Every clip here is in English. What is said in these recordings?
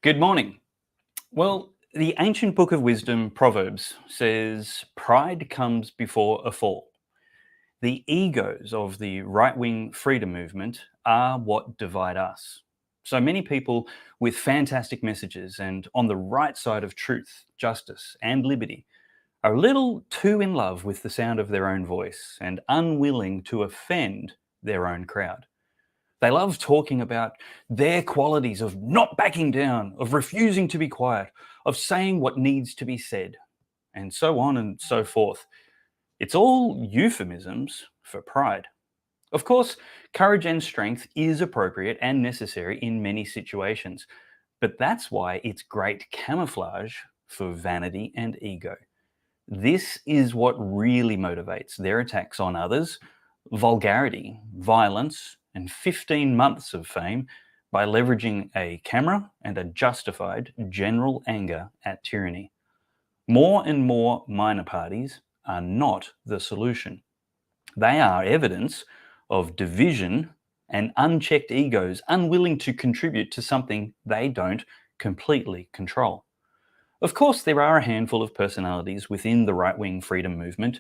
Good morning. Well, the ancient book of wisdom, Proverbs, says pride comes before a fall. The egos of the right wing freedom movement are what divide us. So many people with fantastic messages and on the right side of truth, justice, and liberty are a little too in love with the sound of their own voice and unwilling to offend their own crowd. They love talking about their qualities of not backing down, of refusing to be quiet, of saying what needs to be said, and so on and so forth. It's all euphemisms for pride. Of course, courage and strength is appropriate and necessary in many situations, but that's why it's great camouflage for vanity and ego. This is what really motivates their attacks on others: vulgarity, violence, and 15 months of fame by leveraging a camera and a justified general anger at tyranny. More and more minor parties are not the solution. They are evidence of division and unchecked egos unwilling to contribute to something they don't completely control. Of course, there are a handful of personalities within the right-wing freedom movement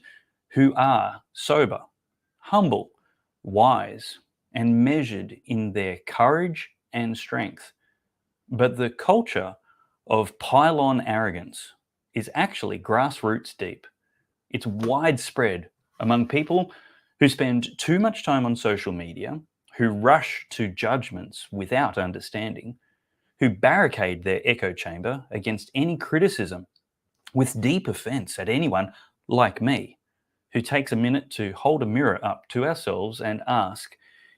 who are sober, humble, wise, and measured in their courage and strength. But the culture of pile-on arrogance is actually grassroots deep. It's widespread among people who spend too much time on social media, who rush to judgments without understanding, who barricade their echo chamber against any criticism with deep offense at anyone like me, who takes a minute to hold a mirror up to ourselves and ask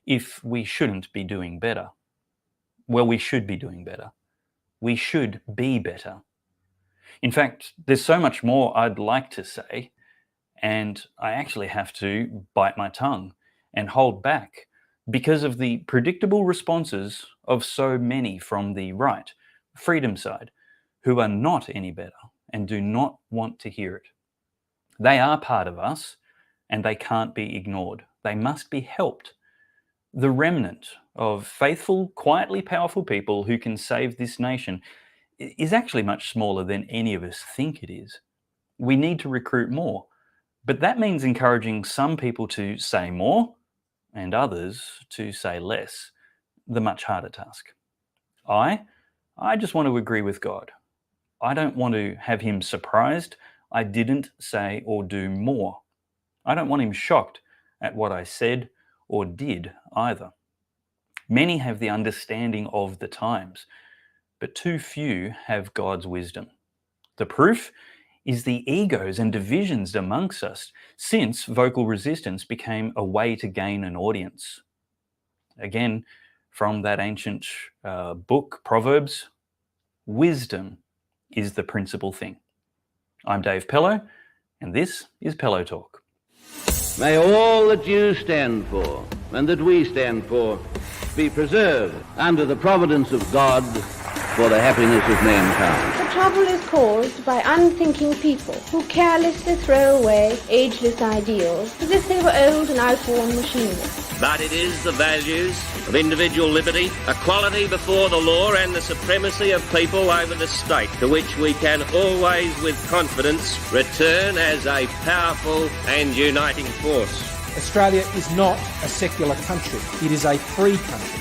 if we shouldn't be doing better. Well, we should be doing better. We should be better. In fact, there's so much more I'd like to say, and I actually have to bite my tongue and hold back because of the predictable responses of so many from the right, freedom side, who are not any better and do not want to hear it. They are part of us and they can't be ignored. They must be helped. The remnant of faithful, quietly powerful people who can save this nation is actually much smaller than any of us think it is. We need to recruit more, but that means encouraging some people to say more and others to say less, the much harder task. I just want to agree with God. I don't want to have him surprised I didn't say or do more. I don't want him shocked at what I said or did either. Many have the understanding of the times, but too few have God's wisdom. The proof is the egos and divisions amongst us since vocal resistance became a way to gain an audience. Again, from that ancient book, Proverbs, wisdom is the principal thing. I'm Dave Pellowe, and this is Pellowe Talk. May all that you stand for and that we stand for be preserved under the providence of God for the happiness of mankind. The trouble is caused by unthinking people who carelessly throw away ageless ideals as if they were old and outworn machinery. But it is the values of individual liberty, equality before the law, and the supremacy of people over the state to which we can always with confidence return as a powerful and uniting force. Australia is not a secular country. It is a free country.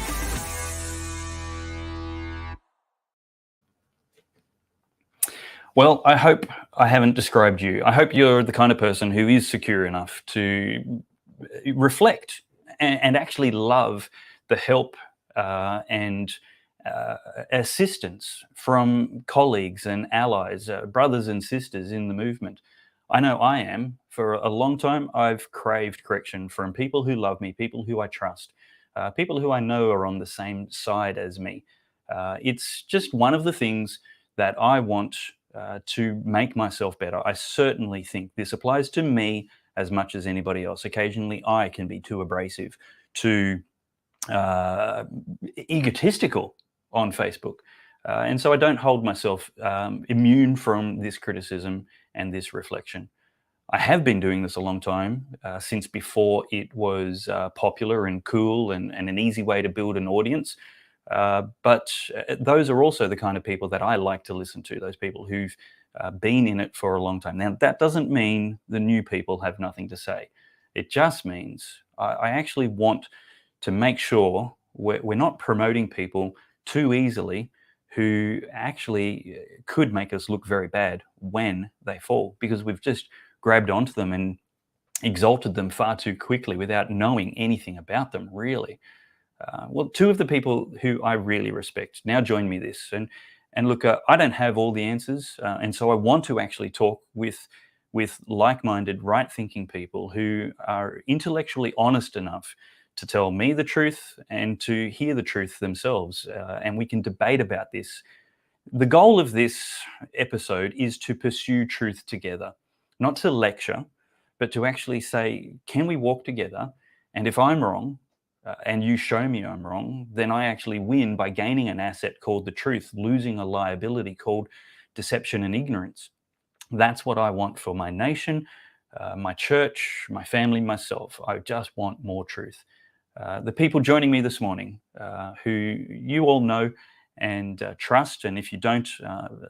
Well, I hope I haven't described you. I hope you're the kind of person who is secure enough to reflect and actually love the help and assistance from colleagues and allies, brothers and sisters in the movement. I know I am. For a long time, I've craved correction from people who love me, people who I trust, people who I know are on the same side as me. It's just one of the things that I want to make myself better. I certainly think this applies to me as much as anybody else. Occasionally, I can be too abrasive, too egotistical on Facebook. And so I don't hold myself immune from this criticism and this reflection. I have been doing this a long time, since before it was popular and cool and an easy way to build an audience. But those are also the kind of people that I like to listen to, those people who've been in it for a long time. Now, that doesn't mean the new people have nothing to say. It just means I actually want to make sure we're not promoting people too easily who actually could make us look very bad when they fall, because we've just grabbed onto them and exalted them far too quickly without knowing anything about them, really. Well, two of the people who I really respect now join me this, and look, I don't have all the answers, and so I want to actually talk with like-minded, right-thinking people who are intellectually honest enough to tell me the truth and to hear the truth themselves, and we can debate about this. The goal of this episode is to pursue truth together, not to lecture, but to actually say, can we walk together? And if I'm wrong, and you show me I'm wrong, then I actually win by gaining an asset called the truth, losing a liability called deception and ignorance. That's what I want for my nation, my church, my family, myself. I just want more truth. The people joining me this morning, who you all know and trust, and if you don't,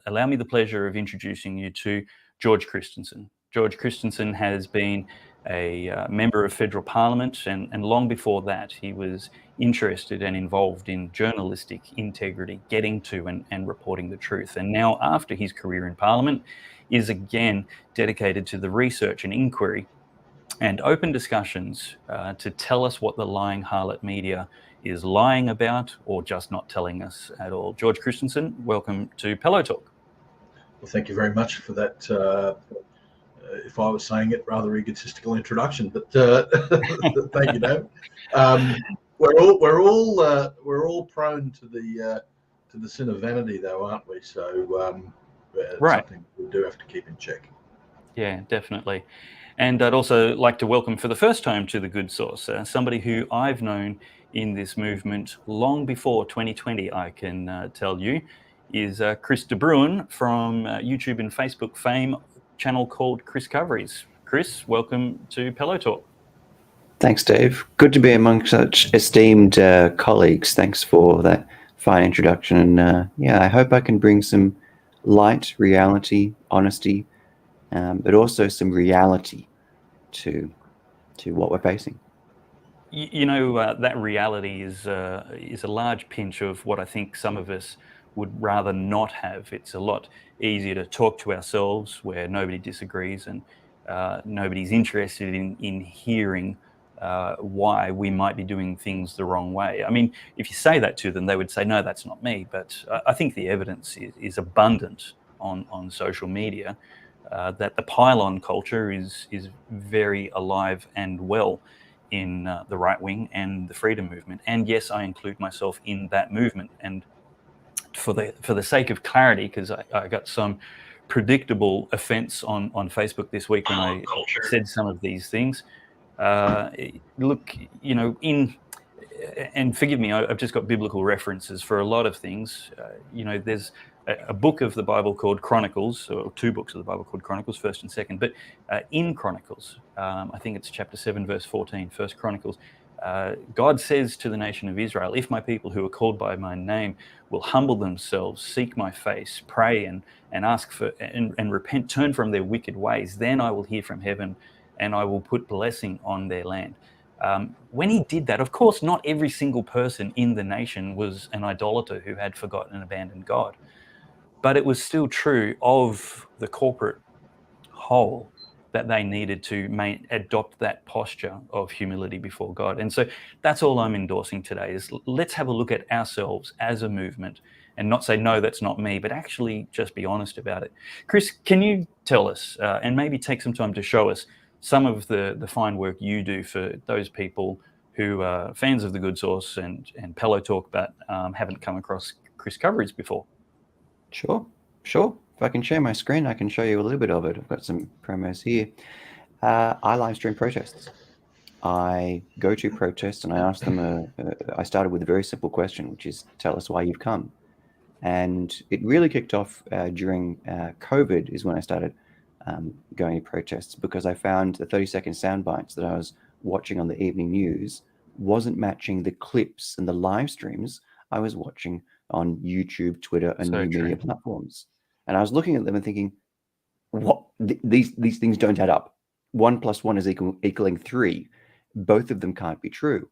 allow me the pleasure of introducing you to George Christensen. George Christensen has been a member of federal parliament, and long before that, he was interested and involved in journalistic integrity, getting to and reporting the truth. And now, after his career in parliament, is again dedicated to the research and inquiry and open discussions to tell us what the lying harlot media is lying about or just not telling us at all. George Christensen, welcome to Pellowe Talk. Well, thank you very much for that. If I was saying it, rather egotistical introduction, but thank you, Dave. We're all prone to the sin of vanity, though, aren't we? So Right. Something we do have to keep in check. Yeah, definitely. And I'd also like to welcome for the first time to the Good Source, somebody who I've known in this movement long before 2020, I can tell you, is Chris de Bruyne from YouTube and Facebook fame, channel called Chris Coveries. Chris, welcome to Pellowe Talk. Thanks, Dave. Good to be among such esteemed colleagues. Thanks for that fine introduction. And yeah, I hope I can bring some light, reality, honesty, but also some reality to what we're facing. You know, that reality is a large pinch of what I think some of us would rather not have. It's a lot easier to talk to ourselves where nobody disagrees and nobody's interested in hearing why we might be doing things the wrong way. I mean, if you say that to them, they would say, no, that's not me. But I think the evidence is abundant on social media that the pylon culture is very alive and well in the right wing and the freedom movement. And yes, I include myself in that movement. And for the sake of clarity, because I got some predictable offense on Facebook this week when I said some of these things. Look, you know, and forgive me, I've just got biblical references for a lot of things. You know, there's a book of the Bible called Chronicles, or two books of the Bible called Chronicles, 1st and 2nd. But in Chronicles, I think it's chapter 7, verse 14, 1st Chronicles, God says to the nation of Israel, if my people who are called by my name will humble themselves, seek my face, pray and ask for and repent, turn from their wicked ways, then I will hear from heaven and I will put blessing on their land. When he did that, of course, not every single person in the nation was an idolater who had forgotten and abandoned God. But it was still true of the corporate whole that they needed to adopt that posture of humility before God. And so that's all I'm endorsing today is let's have a look at ourselves as a movement and not say, no, that's not me, but actually just be honest about it. Chris, can you tell us and maybe take some time to show us some of the fine work you do for those people who are fans of the Good Source and Pellowe Talk, but haven't come across Chris Coveries before? Sure. If I can share my screen, I can show you a little bit of it. I've got some promos here. I live stream protests. I go to protests and I ask them, I started with a very simple question, which is tell us why you've come. And it really kicked off during COVID is when I started going to protests, because I found the 30-second sound bites that I was watching on the evening news wasn't matching the clips and the live streams I was watching on YouTube, Twitter, and So new media true. platforms. And I was looking at them and thinking, what? These things don't add up. 1 + 1 is equaling 3. Both of them can't be true.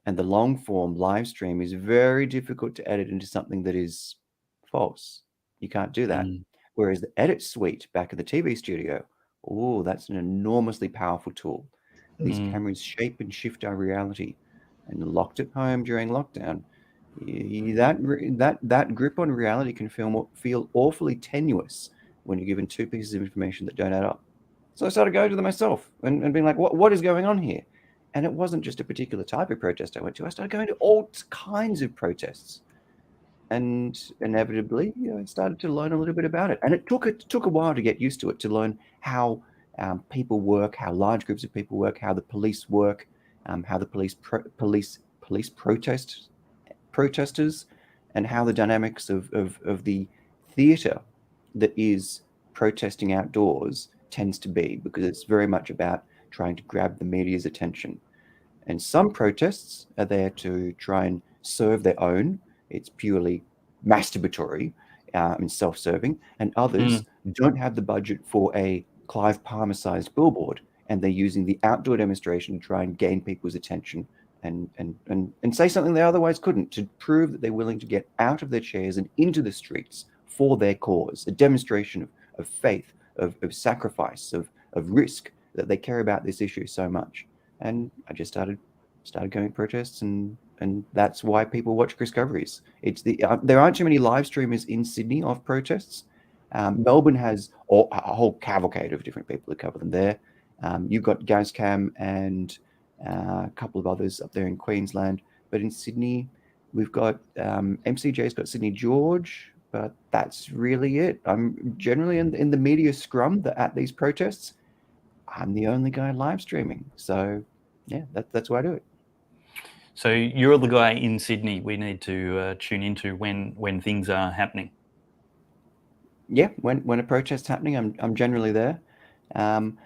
And the long form live stream is very difficult to edit into something that is false. You can't do that. Whereas the edit suite back at the TV studio, oh, that's an enormously powerful tool. These cameras shape and shift our reality. And locked at home during lockdown, that grip on reality can feel awfully tenuous when you're given two pieces of information that don't add up. So I started going to them myself and being like, what is going on here? And it wasn't just a particular type of protest I went to. I started going to all kinds of protests. And inevitably, I started to learn a little bit about it. And it took a while to get used to it, to learn how people work, how large groups of people work, how the police work, how the police protesters, and how the dynamics of the theatre that is protesting outdoors tends to be, because it's very much about trying to grab the media's attention. And some protests are there to try and serve their own. It's purely masturbatory and self-serving. And others don't have the budget for a Clive Palmer-sized billboard, and they're using the outdoor demonstration to try and gain people's attention and say something they otherwise couldn't, to prove that they're willing to get out of their chairs and into the streets for their cause, a demonstration of faith, of sacrifice, of risk, that they care about this issue so much. And I just started going to protests, and that's why people watch Discoveries. It's there aren't too many live streamers in Sydney of protests. Melbourne has a whole cavalcade of different people who cover them there. You've got Gazcam and a couple of others up there in Queensland, but in Sydney we've got MCJ's got Sydney George, but that's really it. I'm generally in the media scrum at these protests. I'm the only guy live streaming, so yeah, that's why I do it. So you're the guy in Sydney we need to tune into when things are happening. Yeah, when a protest's happening, I'm generally there. I'm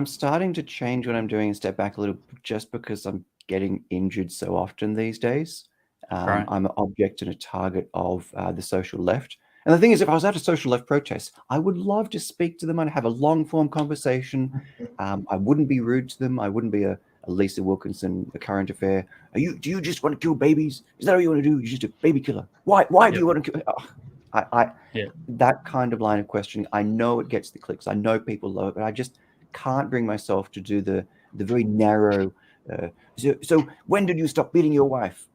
starting to change what I'm doing and step back a little, just because I'm getting injured so often these days. Right. I'm an object and a target of the social left. And the thing is, if I was at a social left protest, I would love to speak to them and have a long form conversation. I wouldn't be rude to them. I wouldn't be a Lisa Wilkinson, a current affair. Do you just want to kill babies? Is that what you want to do? You're just a baby killer. Why do you want to kill? That kind of line of questioning, I know it gets the clicks. I know people love it, but I just can't bring myself to do the very narrow. So when did you stop beating your wife?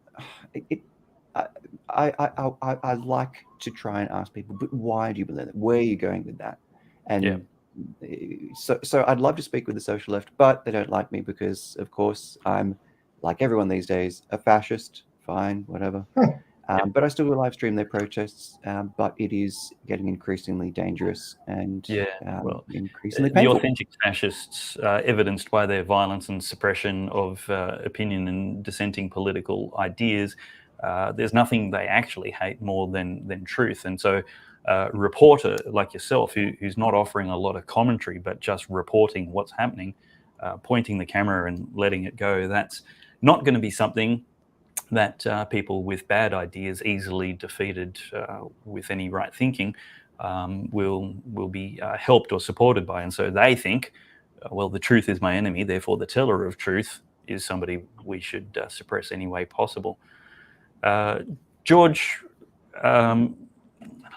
I like to try and ask people, but why do you believe that? Where are you going with that? And so I'd love to speak with the social left, but they don't like me because, of course, I'm, like everyone these days, a fascist. Fine, whatever. But I still live stream their protests, but it is getting increasingly dangerous and increasingly painful. The authentic fascists, evidenced by their violence and suppression of opinion and dissenting political ideas, there's nothing they actually hate more than truth. And so a reporter like yourself, who's not offering a lot of commentary, but just reporting what's happening, pointing the camera and letting it go, that's not going to be something that people with bad ideas, easily defeated with any right thinking, will be helped or supported by. And so they think, well, the truth is my enemy, therefore the teller of truth is somebody we should suppress any way possible. George,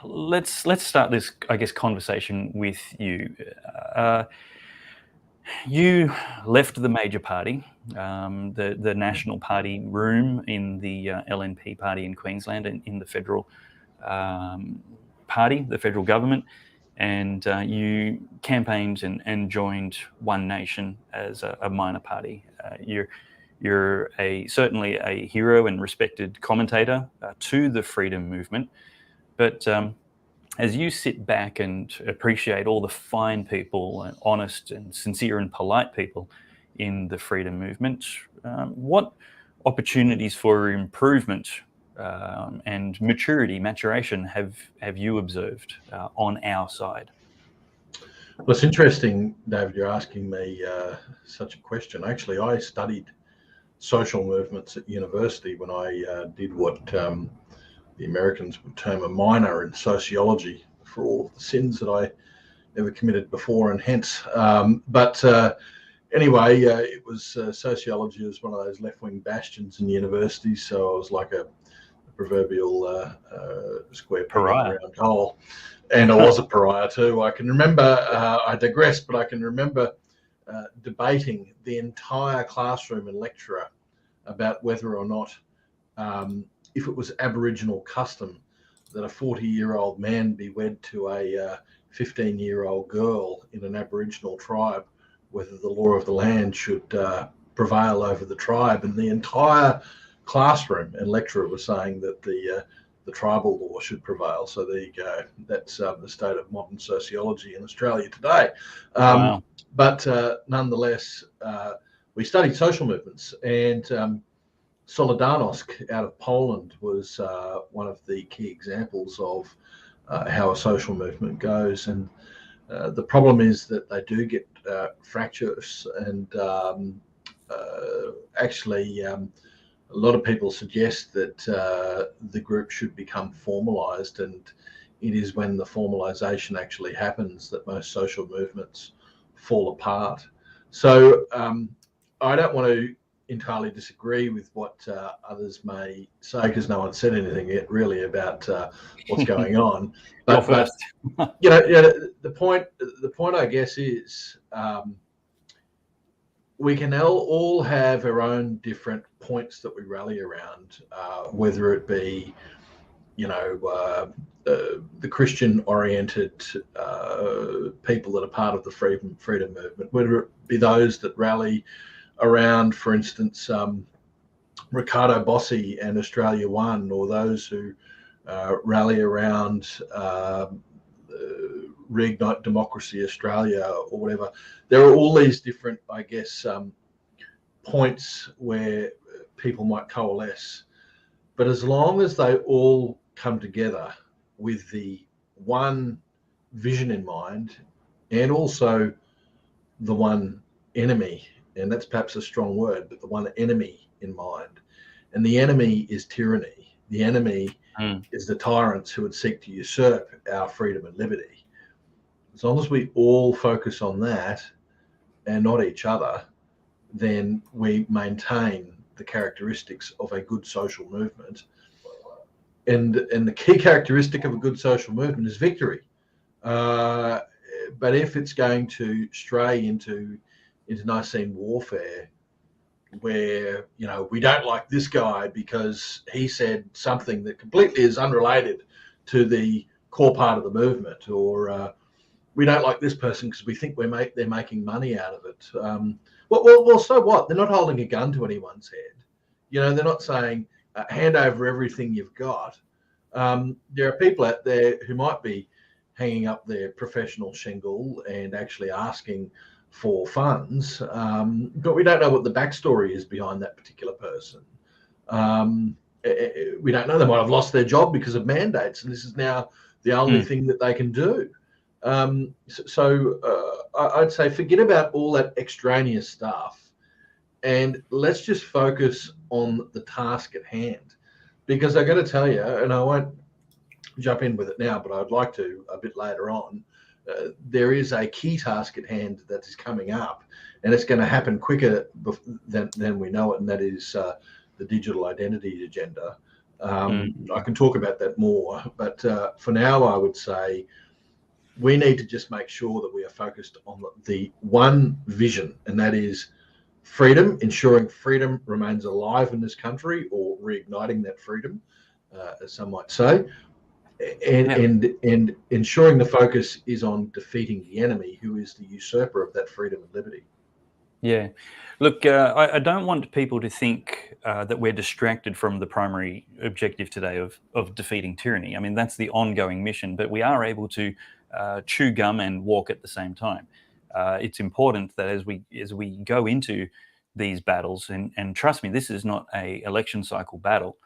let's start this, I guess, conversation with you. You left the major party, the National Party room in the LNP party in Queensland and in the federal party, the federal government, and you campaigned and joined One Nation as a minor party. You're certainly a hero and respected commentator to the freedom movement, but as you sit back and appreciate all the fine people and honest and sincere and polite people in the freedom movement, what opportunities for improvement and maturation have you observed on our side? Well, it's interesting, David, you're asking me such a question. Actually, I studied social movements at university when I did what the Americans would term a minor in sociology for all of the sins that I never committed before and hence. Anyway, it was sociology was one of those left-wing bastions in universities, so I was like a proverbial square peg in a round hole. And I was a pariah too. I can remember, I digress, but I can remember debating the entire classroom and lecturer about whether or not, if it was Aboriginal custom that a 40-year-old man be wed to a 15-year-old girl in an Aboriginal tribe, whether the law of the land should prevail over the tribe. And the entire classroom and lecturer was saying that the tribal law should prevail. So there you go. That's the state of modern sociology in Australia today. Wow. But nonetheless, we studied social movements, and Solidarnosc out of Poland was one of the key examples of how a social movement goes. And the problem is that they do get fractious, and actually a lot of people suggest that the group should become formalized, and it is when the formalization actually happens that most social movements fall apart. So I don't want to entirely disagree with what others may say, because no one said anything yet really about what's going on. But the point I guess is we can all have our own different points that we rally around, whether it be, the Christian-oriented people that are part of the freedom movement, whether it be those that rally around, for instance, Ricardo Bossi and Australia One, or those who rally around Reignite Democracy Australia or whatever. There are all these different, I guess, points where people might coalesce. But as long as they all come together with the one vision in mind, and also the one enemy, and that's perhaps a strong word, but the one enemy in mind, and the enemy is tyranny. The enemy is the tyrants who would seek to usurp our freedom and liberty. As long as we all focus on that and not each other, then we maintain the characteristics of a good social movement. And the key characteristic of a good social movement is victory. But if it's going to stray into internecine warfare, where we don't like this guy because he said something that completely is unrelated to the core part of the movement, or we don't like this person because we think they're making money out of it. Well, so what? They're not holding a gun to anyone's head. They're not saying hand over everything you've got. There are people out there who might be hanging up their professional shingle and actually asking for funds, but we don't know what the backstory is behind that particular person. We don't know. They might have lost their job because of mandates, and this is now the only thing that they can do. I'd say forget about all that extraneous stuff, and let's just focus on the task at hand. Because I got to tell you, and I won't jump in with it now, but I'd like to a bit later on. There is a key task at hand that is coming up, and it's going to happen quicker than we know it, and that is the digital identity agenda. I can talk about that more, but for now, I would say we need to just make sure that we are focused on the one vision, and that is freedom, ensuring freedom remains alive in this country, or reigniting that freedom, as some might say. And ensuring the focus is on defeating the enemy, who is the usurper of that freedom and liberty. Yeah. Look, I don't want people to think that we're distracted from the primary objective today of defeating tyranny. I mean, that's the ongoing mission, but we are able to chew gum and walk at the same time. It's important that as we go into these battles, and trust me, this is not an election cycle battle.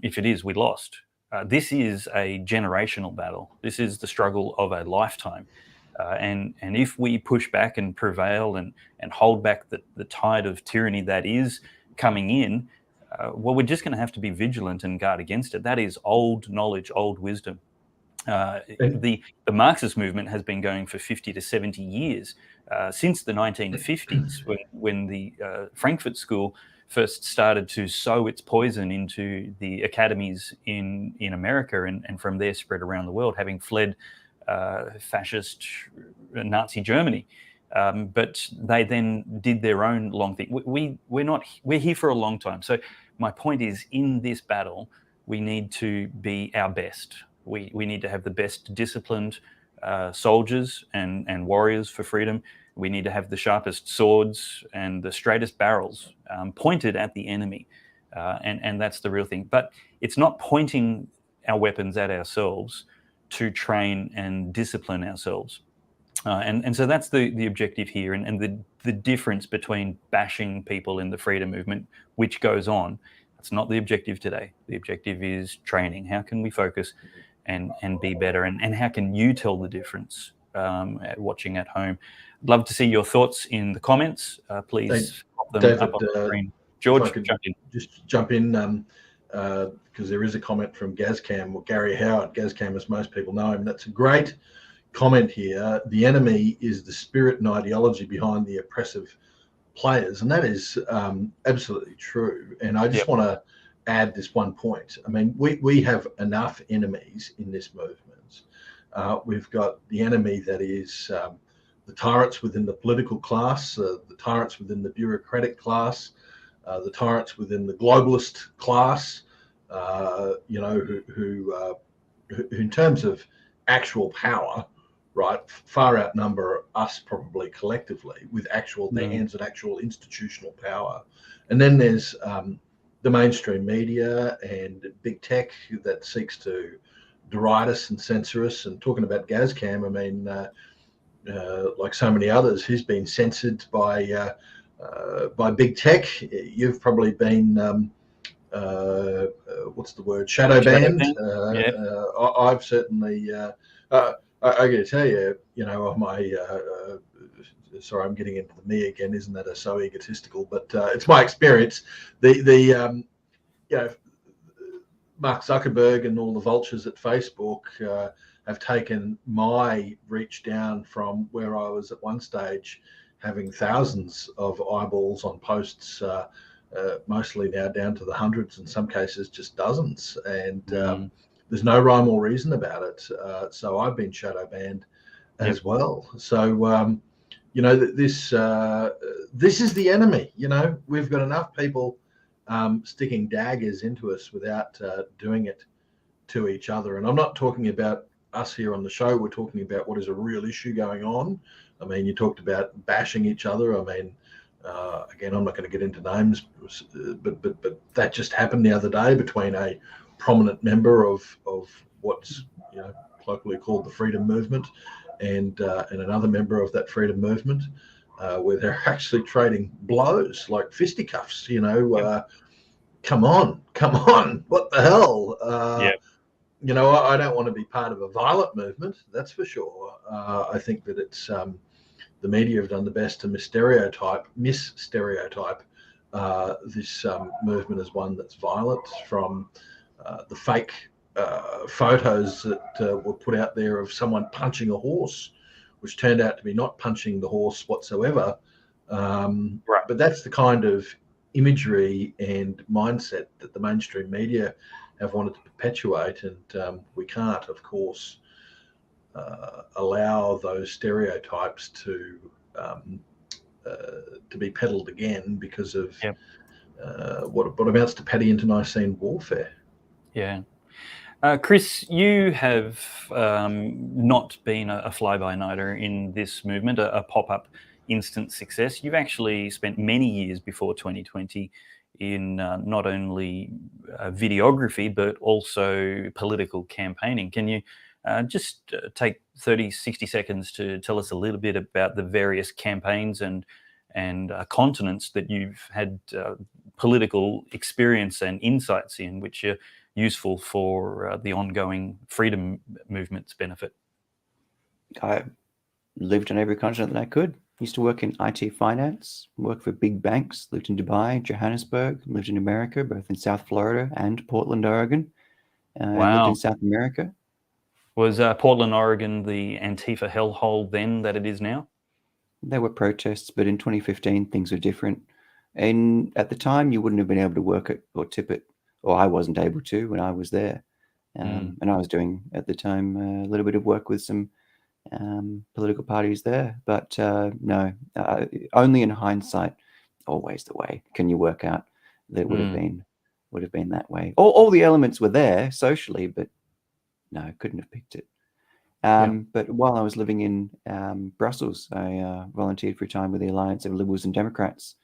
If it is, we lost. This is a generational battle. This is the struggle of a lifetime. And if we push back and prevail and hold back the tide of tyranny that is coming in, well, we're just going to have to be vigilant and guard against it. That is old knowledge, old wisdom. The Marxist movement has been going for 50 to 70 years, since the 1950s, when the Frankfurt School first started to sow its poison into the academies in America, and from there spread around the world, having fled fascist Nazi Germany. But they then did their own long thing. We're here for a long time. So my point is, in this battle, we need to be our best. We need to have the best disciplined soldiers and warriors for freedom. We need to have the sharpest swords and the straightest barrels pointed at the enemy. And that's the real thing. But it's not pointing our weapons at ourselves to train and discipline ourselves. And so that's the objective here, and the difference between bashing people in the freedom movement, which goes on. That's not the objective today. The objective is training. How can we focus and be better? And how can you tell the difference watching at home? I'd love to see your thoughts in the comments. Please pop them David, up on the screen. George, jump in. Just jump in, because there is a comment from Gazcam, or Gary Howard. Gazcam, as most people know him. That's a great comment here. The enemy is the spirit and ideology behind the oppressive players, and that is absolutely true. And I just want to add this one point. I mean, we have enough enemies in this movement. We've got the enemy that is the tyrants within the political class, the tyrants within the bureaucratic class, the tyrants within the globalist class, who in terms of actual power, right, far outnumber us probably collectively with their hands at actual institutional power. And then there's the mainstream media and big tech that seeks to deride us and censor us. And talking about Gazcam, I mean, like so many others, he's been censored by big tech. You've probably been what's the word? Shadow banned. I've certainly. I got to tell you, my. Sorry, I'm getting into the me again. Isn't that so egotistical? But it's my experience. Mark Zuckerberg and all the vultures at Facebook have taken my reach down from where I was at one stage having thousands of eyeballs on posts, mostly now down to the hundreds, in some cases just dozens. And there's no rhyme or reason about it. So I've been shadow banned as well. So, this is the enemy. We've got enough people sticking daggers into us without doing it to each other. And I'm not talking about us here on the show. We're talking about what is a real issue going on. I mean, you talked about bashing each other. I mean, again, I'm not going to get into names, but that just happened the other day between a prominent member of what's colloquially called the freedom movement and another member of that freedom movement, where they're actually trading blows like fisticuffs. Come on, what the hell? I don't want to be part of a violent movement, that's for sure. I think that it's the media have done the best to misstereotype this movement as one that's violent, from the fake photos that were put out there of someone punching a horse, which turned out to be not punching the horse whatsoever. But that's the kind of imagery and mindset that the mainstream media have wanted to perpetuate, and we can't, of course, allow those stereotypes to be peddled again because of what amounts to petty internecine warfare. Yeah. Chris, you have not been a fly-by-nighter in this movement, a pop-up instant success. You've actually spent many years before 2020 in not only videography, but also political campaigning. Can you just take 30, 60 seconds to tell us a little bit about the various campaigns and continents that you've had political experience and insights in, which are useful for the ongoing freedom movement's benefit? I lived on every continent that I could. Used to work in IT finance, worked for big banks, lived in Dubai, Johannesburg, lived in America, both in South Florida and Portland, Oregon, and lived in Wow. South America. Was Portland, Oregon the Antifa hellhole then that it is now? There were protests, but in 2015, things were different. And at the time, you wouldn't have been able to work it or tip it, or I wasn't able to when I was there. And I was doing, at the time, a little bit of work with some political parties there. But no, only in hindsight, always the way can you work out that it would have been that way. All the elements were there socially, but no, couldn't have picked it. But while I was living in Brussels, I volunteered for a time with the Alliance of Liberals and Democrats.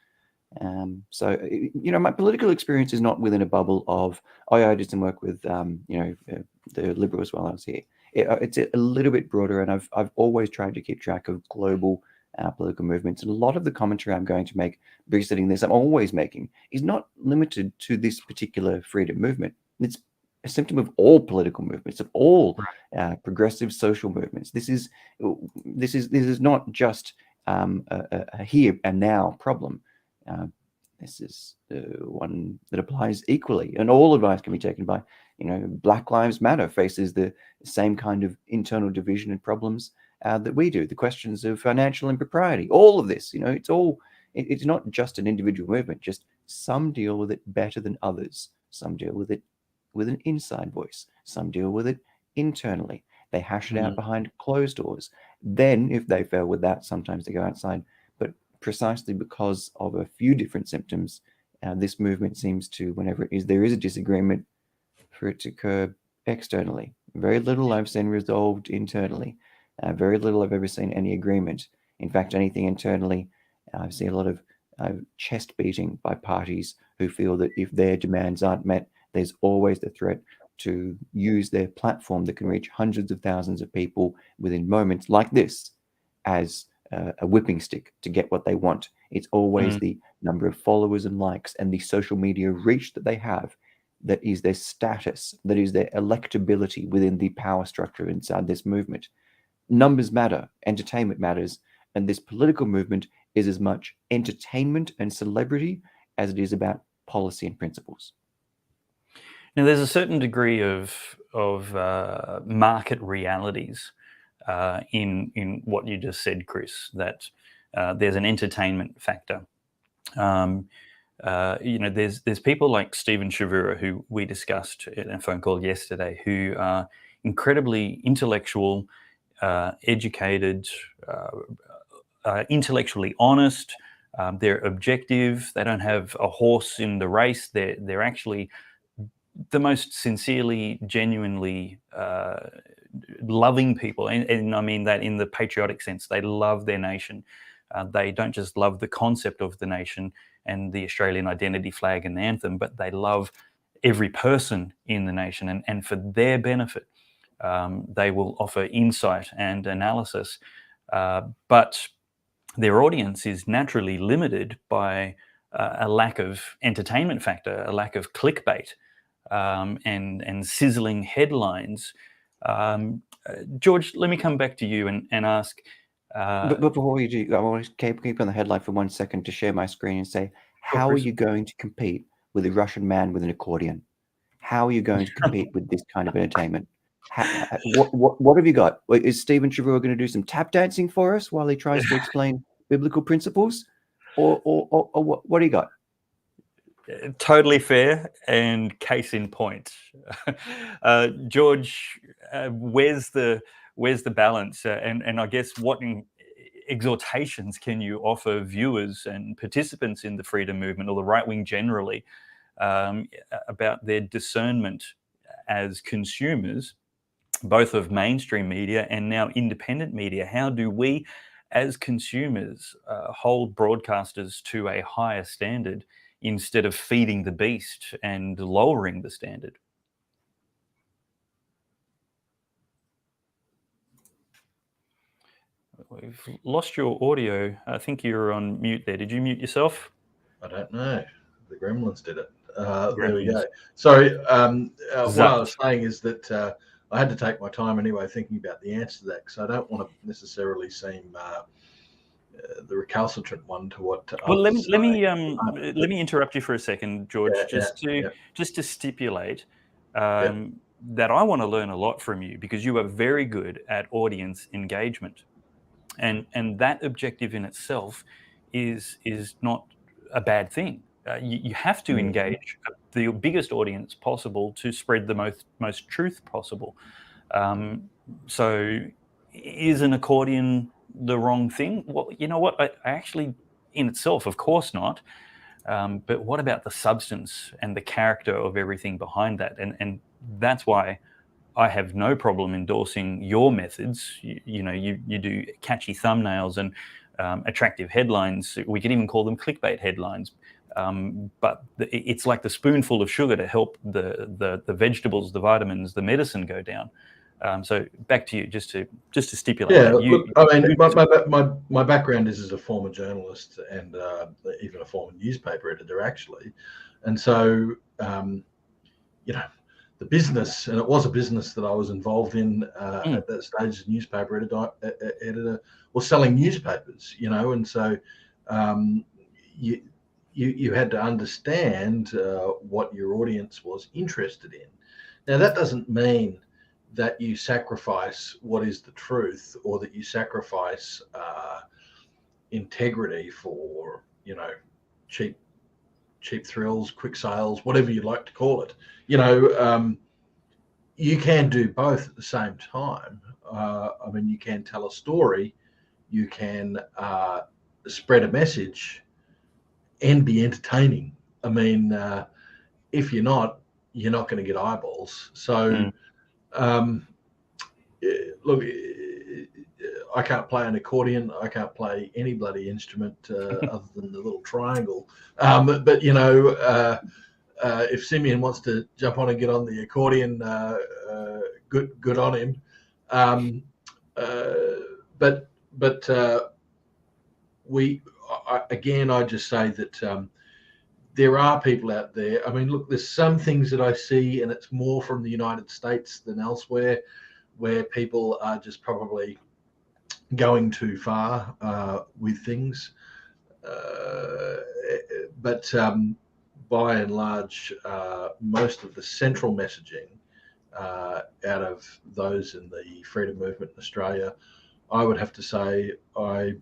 So, my political experience is not within a bubble of, I did some work with, the Liberals while I was here. It's a little bit broader, and I've always tried to keep track of global political movements. And a lot of the commentary I'm going to make, revisiting this, I'm always making, is not limited to this particular freedom movement. It's a symptom of all political movements, of all progressive social movements. This is not just a here and now problem. This is one that applies equally, and all advice can be taken by, Black Lives Matter faces the same kind of internal division and problems that we do. The questions of financial impropriety, all of this, it's not just an individual movement. Just some deal with it better than others. Some deal with it with an inside voice. Some deal with it internally. They hash it out behind closed doors. Then, if they fail with that, sometimes they go outside. But precisely because of a few different symptoms, this movement seems to, whenever there is a disagreement, for it to occur externally. Very little I've seen resolved internally. Very little I've ever seen any agreement. In fact, anything internally, I've seen a lot of chest beating by parties who feel that if their demands aren't met, there's always the threat to use their platform that can reach hundreds of thousands of people within moments like this as a whipping stick to get what they want. It's always the number of followers and likes and the social media reach that they have that is their status, that is their electability within the power structure inside this movement. Numbers matter, entertainment matters, and this political movement is as much entertainment and celebrity as it is about policy and principles. Now, there's a certain degree of market realities in what you just said, Chris. That there's an entertainment factor. There's people like Stephen Chavura, who we discussed in a phone call yesterday, who are incredibly intellectual, educated, intellectually honest. They're objective. They don't have a horse in the race. They're actually the most sincerely, genuinely loving people, and I mean that in the patriotic sense. They love their nation. They don't just love the concept of the nation and the Australian identity flag and the anthem, but they love every person in the nation. And for their benefit, they will offer insight and analysis. But their audience is naturally limited by a lack of entertainment factor, a lack of clickbait, and sizzling headlines. George, let me come back to you and ask. But before you do, I want to keep on the headline for 1 second to share my screen and say, how are you going to compete with a Russian man with an accordion? How are you going to compete with this kind of entertainment? What have you got? Is Stephen Chavura going to do some tap dancing for us while he tries to explain biblical principles? Or what do you got? Totally fair, and case in point. George, where's the balance? And I guess what exhortations can you offer viewers and participants in the freedom movement, or the right wing generally, about their discernment as consumers, both of mainstream media and now independent media? How do we, as consumers, hold broadcasters to a higher standard instead of feeding the beast and lowering the standard? We've lost your audio. I think you're on mute there. Did you mute yourself? I don't know. The gremlins did it. There we go. Sorry. What I was saying is that I had to take my time anyway thinking about the answer to that, because I don't want to necessarily seem the recalcitrant one to what. Well, let others me interrupt you for a second, George, just to stipulate that I want to learn a lot from you, because you are very good at audience engagement, and that objective in itself is not a bad thing. You have to engage the biggest audience possible to spread the most truth possible. So, is an accordion the wrong thing? Well, you know what? I actually, in itself, of course not. But what about the substance and the character of everything behind that? And that's why I have no problem endorsing your methods. You do catchy thumbnails and attractive headlines. We can even call them clickbait headlines. But it's like the spoonful of sugar to help the vegetables, the vitamins, the medicine go down. So back to you, just to stipulate. Yeah, that. look, I mean, my background is as a former journalist and even a former newspaper editor, actually, and so the business, and it was a business that I was involved in at that stage as a newspaper editor, was selling newspapers, and so you had to understand what your audience was interested in. Now, that doesn't mean that you sacrifice what is the truth, or that you sacrifice integrity for cheap thrills, quick sales, whatever you like to call it. You can do both at the same time. I mean, you can tell a story, you can spread a message, and be entertaining. I mean, if you're not going to get eyeballs. So. Look, I can't play an accordion. I can't play any bloody instrument other than the little triangle. But if Simeon wants to jump on and get on the accordion, good on him. I just say that there are people out there. I mean, look, there's some things that I see, and it's more from the United States than elsewhere, where people are just probably going too far with things. But by and large, most of the central messaging out of those in the freedom movement in Australia, I would have to say I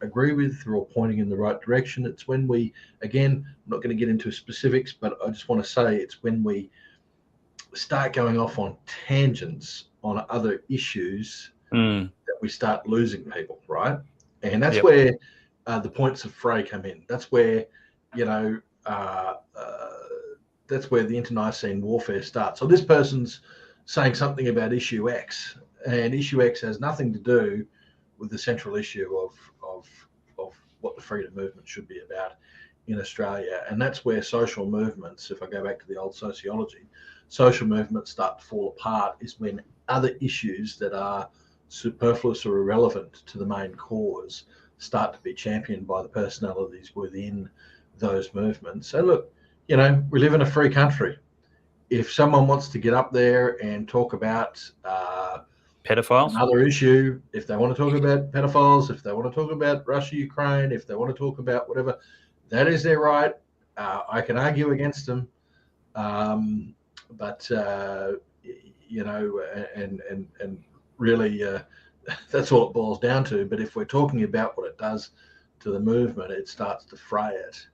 agree with, or pointing in the right direction. It's when we, again, I'm not going to get into specifics, but I just want to say it's when we start going off on tangents on other issues that we start losing people, right? And that's where the points of fray come in. That's where, that's where the internecine warfare starts. So this person's saying something about issue X, and issue X has nothing to do with the central issue of what the freedom movement should be about in Australia. And that's where social movements, if I go back to the old sociology, social movements start to fall apart, is when other issues that are superfluous or irrelevant to the main cause start to be championed by the personalities within those movements. And look, we live in a free country. If someone wants to get up there and talk about pedophiles, another issue, if they want to talk about pedophiles, if they want to talk about Russia, Ukraine, if they want to talk about whatever, that is their right. I can argue against them, but and really, that's all it boils down to. But if we're talking about what it does to the movement, it starts to fray it.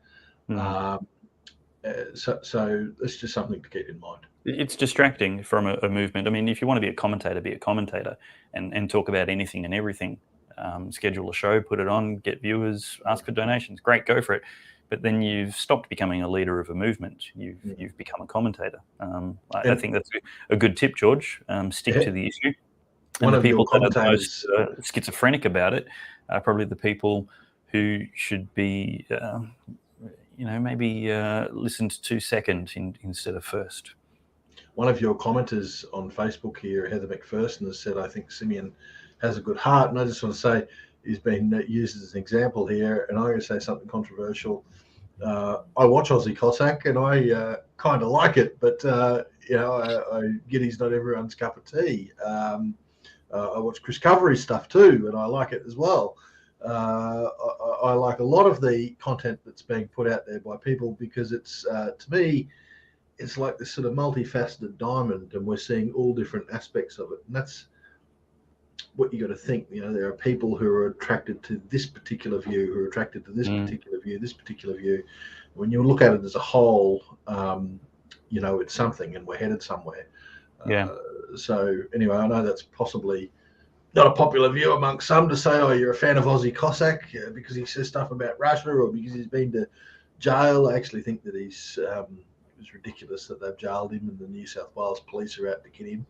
So it's just something to keep in mind. It's distracting from a movement. I mean, if you want to be a commentator and talk about anything and everything. Schedule a show, put it on, get viewers, ask for donations. Great, go for it. But then you've stopped becoming a leader of a movement. You've become a commentator. I think that's a good tip, George. Stick to the issue. And the people that are the most schizophrenic about it are probably the people who should be, maybe listened to second instead of first. One of your commenters on Facebook here, Heather McPherson, has said, I think Simeon has a good heart. And I just want to say, he's been used as an example here. And I'm going to say something controversial. I watch Aussie Cossack and I kind of like it, but, I get he's not everyone's cup of tea. I watch Chris Covery's stuff too, and I like it as well. I like a lot of the content that's being put out there by people because it's, to me, it's like this sort of multifaceted diamond, and we're seeing all different aspects of it. And that's what you got to think. There are people who are attracted to this particular view, who are attracted to this particular view, this particular view. When you look at it as a whole, it's something, and we're headed somewhere. Yeah. So anyway, I know that's possibly not a popular view amongst some to say, oh, you're a fan of Aussie Cossack because he says stuff about Russia or because he's been to jail. I actually think that it's ridiculous that they've jailed him and the New South Wales police are out to get him.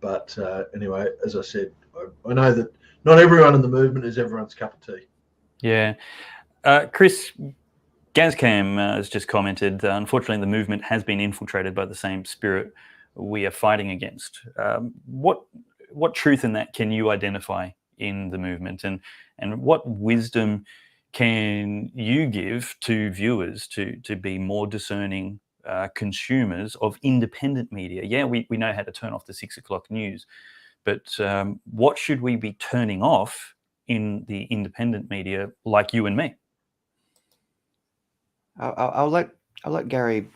But anyway, as I said, I know that not everyone in the movement is everyone's cup of tea. Yeah. Chris, Gazcam has just commented, unfortunately, the movement has been infiltrated by the same spirit we are fighting against. What truth in that can you identify in the movement, and what wisdom can you give to viewers to be more discerning consumers of independent media? Yeah, we know how to turn off the 6 o'clock news, but what should we be turning off in the independent media like you and me? I'll let Gary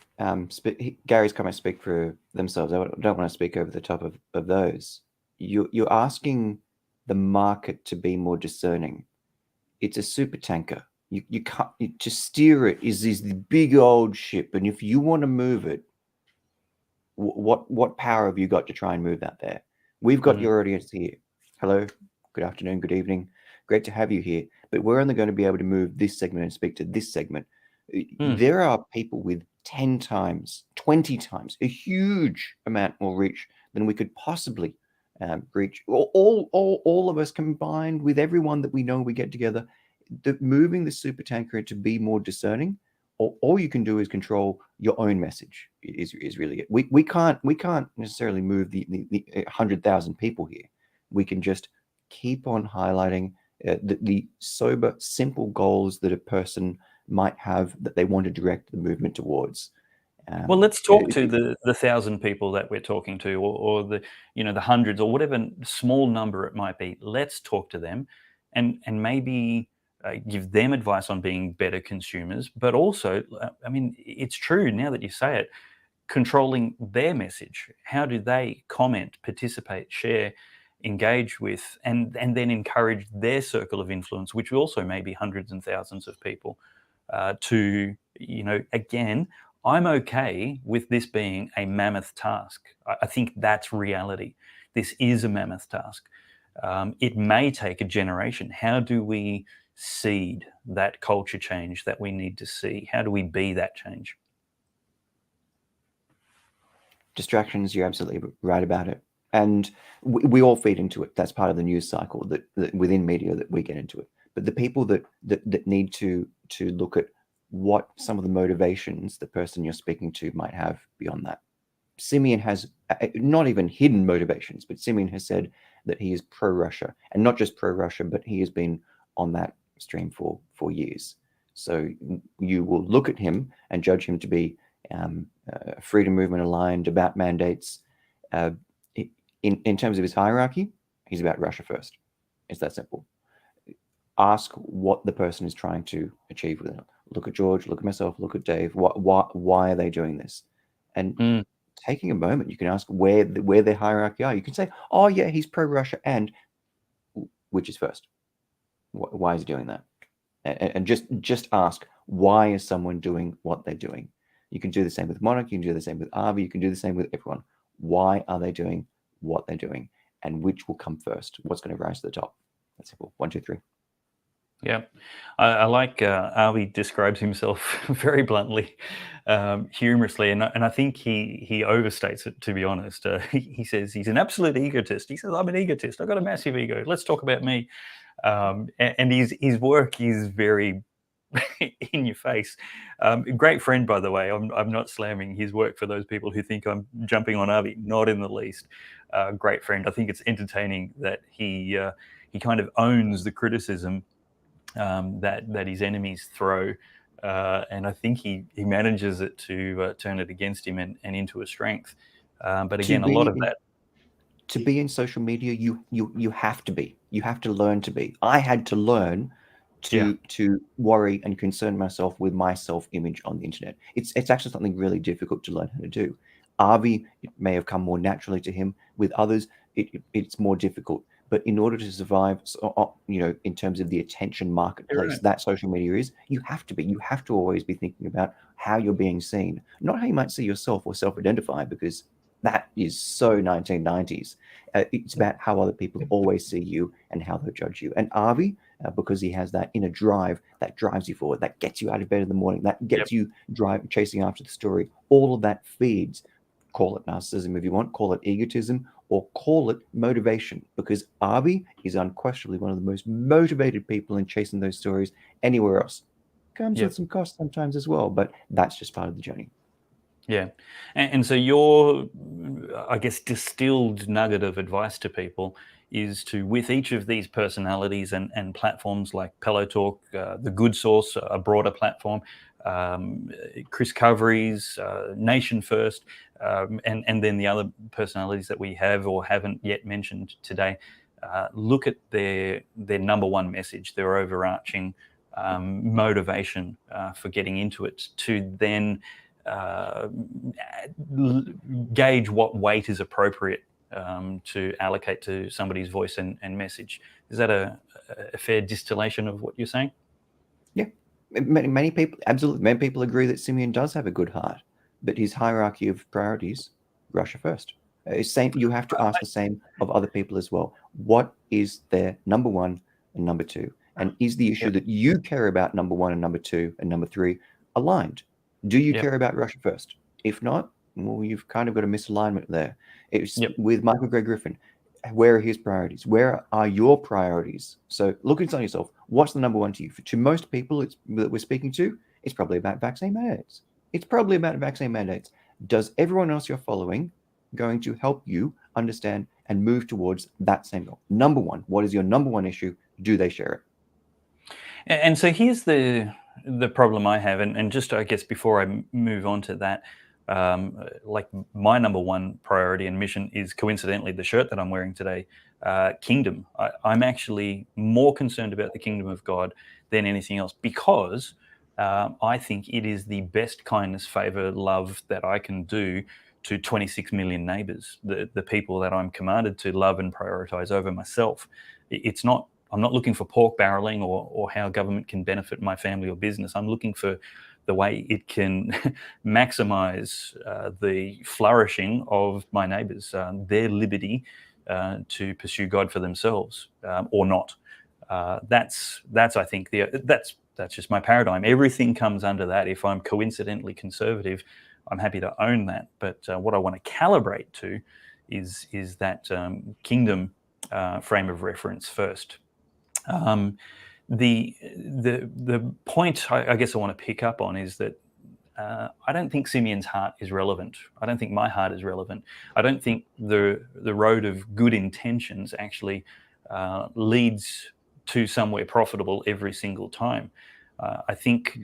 Gary's comments speak for themselves. I don't want to speak over the top of those. You're asking the market to be more discerning. It's a super tanker. You can't, to steer it is the big old ship, and if you want to move it, what power have you got to try and move that there? We've got your audience here. Hello, good afternoon, good evening. Great to have you here. But we're only going to be able to move this segment and speak to this segment. There are people with 10 times, 20 times, a huge amount more reach than we could possibly reach. All of us combined with everyone that we know we get together, moving the super tanker to be more discerning. All you can do is control your own message. Is really it. We can't necessarily move the 100,000 people here. We can just keep on highlighting the sober, simple goals that a person might have that they want to direct the movement towards. Well, let's talk to the 1,000 people that we're talking to, or the the hundreds, or whatever small number it might be. Let's talk to them, and maybe give them advice on being better consumers. But also, I mean, it's true now that you say it, controlling their message. How do they comment, participate, share, engage with, and then encourage their circle of influence, which also may be hundreds and thousands of people, to again. I'm okay with this being a mammoth task. I think that's reality. This is a mammoth task. It may take a generation. How do we seed that culture change that we need to see? How do we be that change? Distractions, you're absolutely right about it. And we all feed into it. That's part of the news cycle that within media that we get into it. But the people that need to look at what some of the motivations the person you're speaking to might have beyond that. Simeon has not even hidden motivations, but Simeon has said that he is pro-Russia, and not just pro-Russia, but he has been on that stream for years. So you will look at him and judge him to be freedom movement aligned, about mandates. In terms of his hierarchy, he's about Russia first. It's that simple. Ask what the person is trying to achieve with it. Look at George, look at myself, look at Dave. Why are they doing this? And taking a moment, you can ask where their hierarchy are. You can say, oh yeah, he's pro-Russia, and which is first? Why is he doing that? And just ask, why is someone doing what they're doing? You can do the same with Monarch, you can do the same with Avi, you can do the same with everyone. Why are they doing what they're doing? And which will come first? What's going to rise to the top? That's simple. 1, 2, 3. Yeah, I like Avi describes himself very bluntly, humorously, and I think he overstates it, to be honest. He says he's an absolute egotist. He says, I'm an egotist. I've got a massive ego. Let's talk about me. And his work is very in your face. Great friend, by the way. I'm not slamming his work for those people who think I'm jumping on Avi. Not in the least. Great friend. I think it's entertaining that he kind of owns the criticism that his enemies throw, and I think he manages it to turn it against him and into a strength. But again, a lot of that. to be in social media, you have to be. You have to learn to be. I had to learn to worry and concern myself with my self-image on the internet. It's actually something really difficult to learn how to do. Avi, it may have come more naturally to him. With others, it's more difficult. But in order to survive, in terms of the attention marketplace that social media is, you have to be. You have to always be thinking about how you're being seen, not how you might see yourself or self-identify, because that is so 1990s. It's about how other people always see you and how they judge you. And Avi, because he has that inner drive that drives you forward, that gets you out of bed in the morning, that gets you chasing after the story, all of that feeds, call it narcissism if you want, call it egotism, or call it motivation, because Avi is unquestionably one of the most motivated people in chasing those stories anywhere else. Comes with some cost sometimes as well, but that's just part of the journey. Yeah. And so your, I guess, distilled nugget of advice to people is to, with each of these personalities and platforms like Pellowe Talk, The Good Source, a broader platform, Chris Coveries, Nation First, and then the other personalities that we have or haven't yet mentioned today, look at their number one message, their overarching motivation for getting into it, to then gauge what weight is appropriate to allocate to somebody's voice and message. Is that a fair distillation of what you're saying? Yeah, many people, absolutely, many people agree that Simeon does have a good heart, but his hierarchy of priorities, Russia first. Same, you have to ask the same of other people as well. What is their number one and number two? And is the issue that you care about number one and number two and number three aligned? Do you care about Russia first? If not, well, you've kind of got a misalignment there. It's with Michael Gray Griffin. Where are his priorities? Where are your priorities? So look inside yourself. What's the number one to you? To most people that we're speaking to, it's probably about vaccine mandates. It's probably about vaccine mandates. Does everyone else you're following going to help you understand and move towards that same goal? Number one, what is your number one issue? Do they share it? And so here's the problem I have, and just, I guess, before I move on to that, like my number one priority and mission is coincidentally the shirt that I'm wearing today, kingdom. I'm actually more concerned about the kingdom of God than anything else, because I think it is the best kindness, favor, love that I can do to 26 million neighbors, the people that I'm commanded to love and prioritize over myself. It's not, I'm not looking for pork barreling or how government can benefit my family or business. I'm looking for the way it can maximize the flourishing of my neighbors, their liberty to pursue God for themselves or not. That's I think that's just my paradigm. Everything comes under that. If I'm coincidentally conservative, I'm happy to own that. But what I want to calibrate to is that kingdom frame of reference first. The point I guess I want to pick up on is that I don't think Simeon's heart is relevant. I don't think my heart is relevant. I don't think the road of good intentions actually leads to somewhere profitable every single time. I think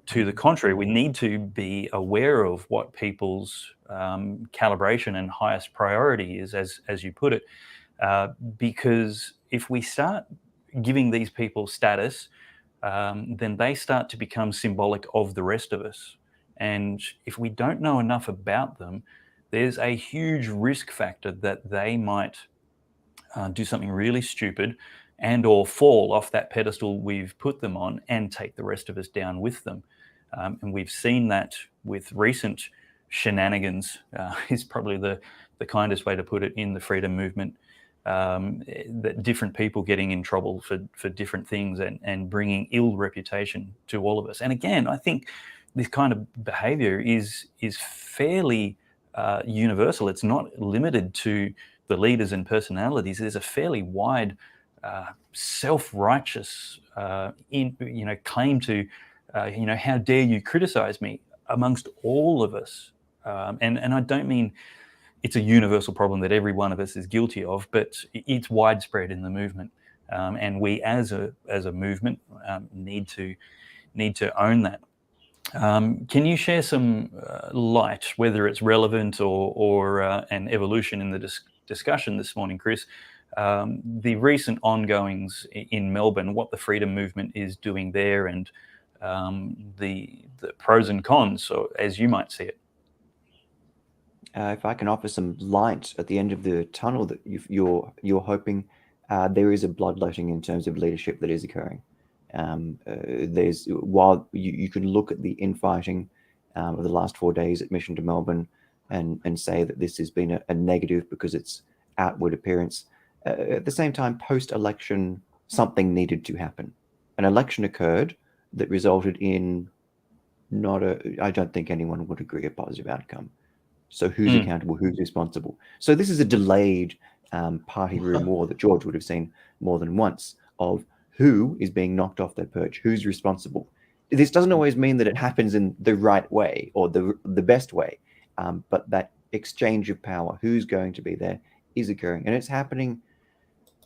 to the contrary, we need to be aware of what people's calibration and highest priority is, as you put it, because if we start giving these people status, then they start to become symbolic of the rest of us. And if we don't know enough about them, there's a huge risk factor that they might do something really stupid and or fall off that pedestal we've put them on and take the rest of us down with them. And we've seen that with recent shenanigans, is probably the kindest way to put it, in the freedom movement. That different people getting in trouble for different things and bringing ill reputation to all of us. And again, I think this kind of behavior is fairly universal. It's not limited to the leaders and personalities. There's a fairly wide self-righteous claim to how dare you criticize me amongst all of us. And I don't mean it's a universal problem that every one of us is guilty of, but it's widespread in the movement, and we, as a movement, need to own that. Can you share some light, whether it's relevant or an evolution in the discussion this morning, Chris, the recent ongoings in Melbourne, what the freedom movement is doing there, and the pros and cons, so as you might see it. If I can offer some light at the end of the tunnel that you're hoping, there is a bloodletting in terms of leadership that is occurring. While you can look at the infighting of the last 4 days at Mission to Melbourne and say that this has been a negative because it's outward appearance. At the same time, post-election, something needed to happen. An election occurred that resulted in I don't think anyone would agree, a positive outcome. So who's accountable, who's responsible? So this is a delayed party room war that George would have seen more than once, of who is being knocked off their perch, who's responsible. This doesn't always mean that it happens in the right way or the best way, but that exchange of power, who's going to be there, is occurring. And it's happening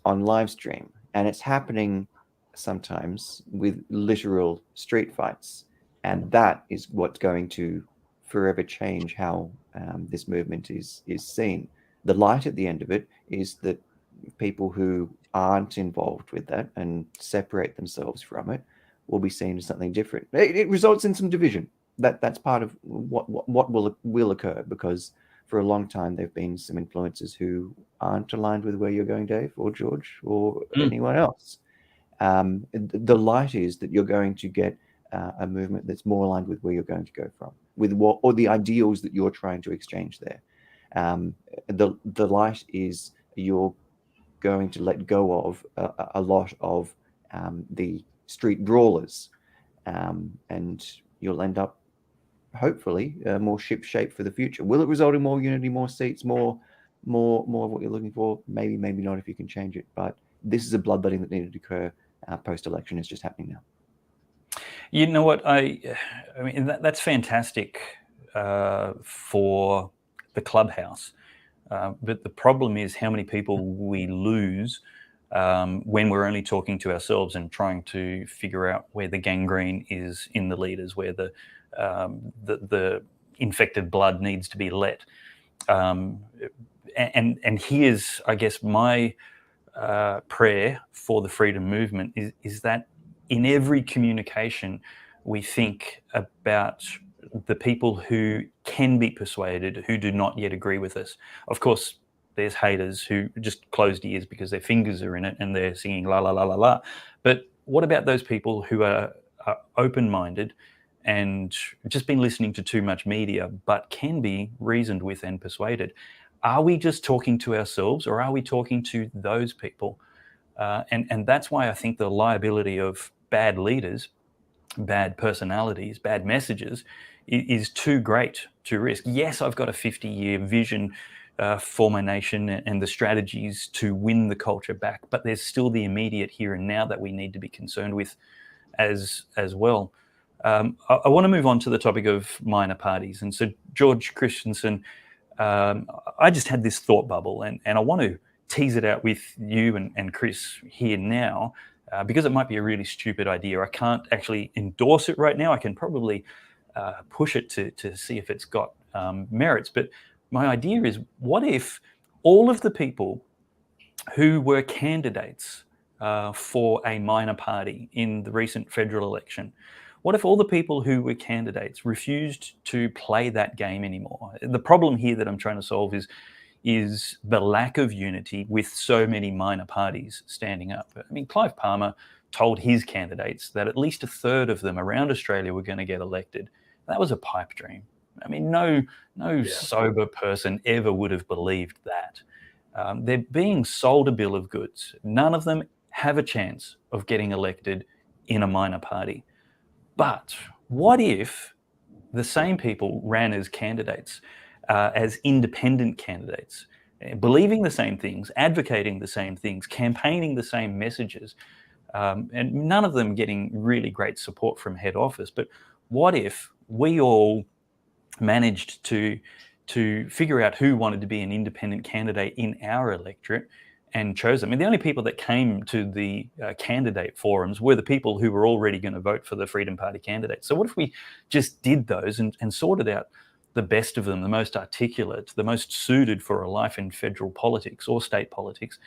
on live stream, and it's happening sometimes with literal street fights. And that is what's going to forever change how this movement is seen. The light at the end of it is that people who aren't involved with that and separate themselves from it will be seen as something different. It results in some division. That's part of what will occur, because for a long time there have been some influencers who aren't aligned with where you're going, Dave, or George, or anyone else. The light is that you're going to get a movement that's more aligned with where you're going to go from, with what, or the ideals that you're trying to exchange there. The light is you're going to let go of a lot of the street brawlers, and you'll end up, hopefully, more ship-shape for the future. Will it result in more unity, more seats, more of what you're looking for? Maybe, maybe not, if you can change it. But this is a bloodletting that needed to occur post-election. It's just happening now. You know what? I mean, that's fantastic for the clubhouse. But the problem is how many people we lose when we're only talking to ourselves and trying to figure out where the gangrene is in the leaders, where the infected blood needs to be let. And here's, I guess, my prayer for the freedom movement is that in every communication we think about the people who can be persuaded, who do not yet agree with us. Of course, there's haters who just closed ears because their fingers are in it and they're singing la la la la la. But what about those people who are open-minded and just been listening to too much media, but can be reasoned with and persuaded? Are we just talking to ourselves, or are we talking to those people? And that's why I think the liability of bad leaders, bad personalities, bad messages is too great to risk. Yes, I've got a 50-year vision for my nation and the strategies to win the culture back, but there's still the immediate here and now that we need to be concerned with as well. I want to move on to the topic of minor parties. And so, George Christensen, I just had this thought bubble, and I want to tease it out with you and Chris here now, because it might be a really stupid idea. I can't actually endorse it right now. I can probably push it to see if it's got merits. But my idea is, what if all of the people who were candidates for a minor party in the recent federal election, what if all the people who were candidates refused to play that game anymore? The problem here that I'm trying to solve is the lack of unity with so many minor parties standing up. I mean, Clive Palmer told his candidates that at least a third of them around Australia were going to get elected. That was a pipe dream. I mean, no sober person ever would have believed that. They're being sold a bill of goods. None of them have a chance of getting elected in a minor party. But what if the same people ran as candidates, as independent candidates, believing the same things, advocating the same things, campaigning the same messages, and none of them getting really great support from head office? But what if we all managed to figure out who wanted to be an independent candidate in our electorate and chose them? I mean, the only people that came to the candidate forums were the people who were already going to vote for the Freedom Party candidate. So what if we just did those and sorted out the best of them, the most articulate, the most suited for a life in federal politics or state politics,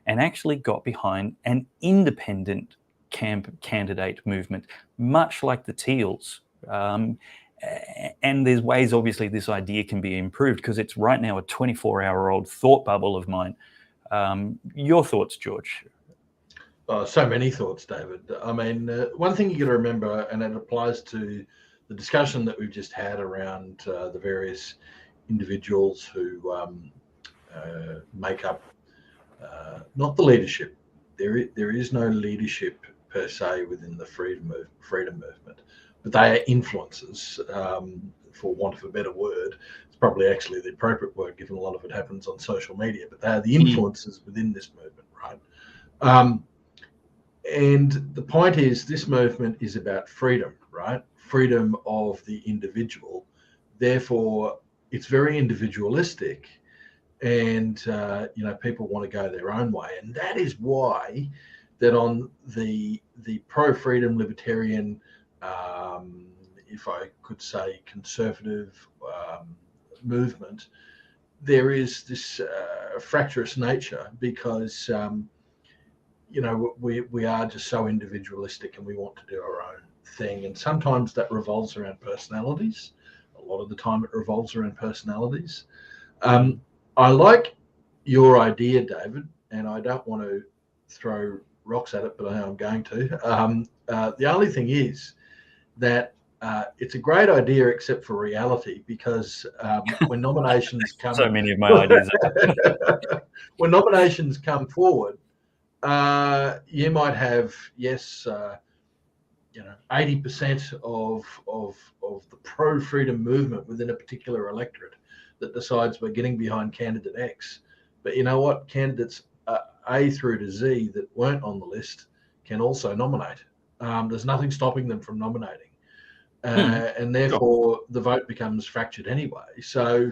and actually got behind an independent candidate movement, much like the Teals. And there's ways, obviously, this idea can be improved, because it's right now a 24-hour-old thought bubble of mine. Your thoughts, George? So many thoughts, David. I mean, one thing you got to remember, and it applies to the discussion that we've just had around the various individuals who make up not the leadership. There is no leadership per se within the freedom movement, but they are influences, for want of a better word. It's probably actually the appropriate word, given a lot of it happens on social media, but they are the influences within this movement, right? And the point is, this movement is about freedom, right? Freedom of the individual. Therefore, it's very individualistic, and people want to go their own way, and that is why that on the pro-freedom libertarian, if I could say conservative movement, there is this fractious nature, because we are just so individualistic, and we want to do our own thing, and sometimes that revolves around personalities. A lot of the time it revolves around personalities. I like your idea, David, and I don't want to throw rocks at it, but I know I'm going to. The only thing is that it's a great idea, except for reality, because when nominations come, so many of my ideas. When nominations come forward, you might have 80% of the pro-freedom movement within a particular electorate that decides we're getting behind candidate X. But you know what? Candidates A through to Z that weren't on the list can also nominate. There's nothing stopping them from nominating. And therefore the vote becomes fractured anyway. So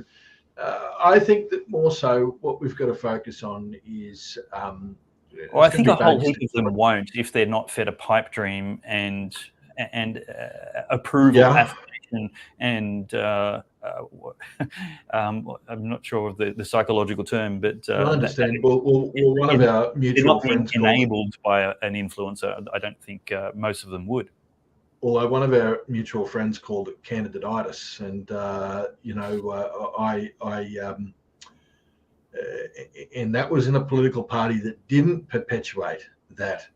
I think that more so what we've got to focus on is... well, I think a whole heap of them won't, if they're not fed a pipe dream and approval, affirmation, and I'm not sure of the psychological term, but I understand. Well, one of our mutual friends enabled by an influencer. I don't think most of them would. Although one of our mutual friends called it Candiditis, and and that was in a political party that didn't perpetuate that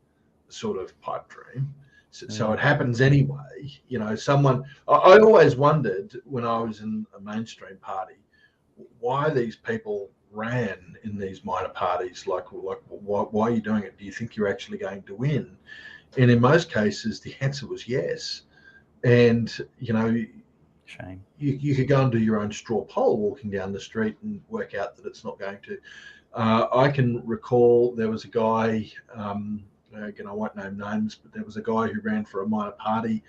sort of pipe dream. So it happens anyway. I always wondered when I was in a mainstream party why these people ran in these minor parties. Like why are you doing it? Do you think you're actually going to win? And in most cases, the answer was yes. And, shame. You could go and do your own straw poll walking down the street and work out that it's not going to. I can recall there was a guy, again, I won't name names, but there was a guy who ran for a minor party,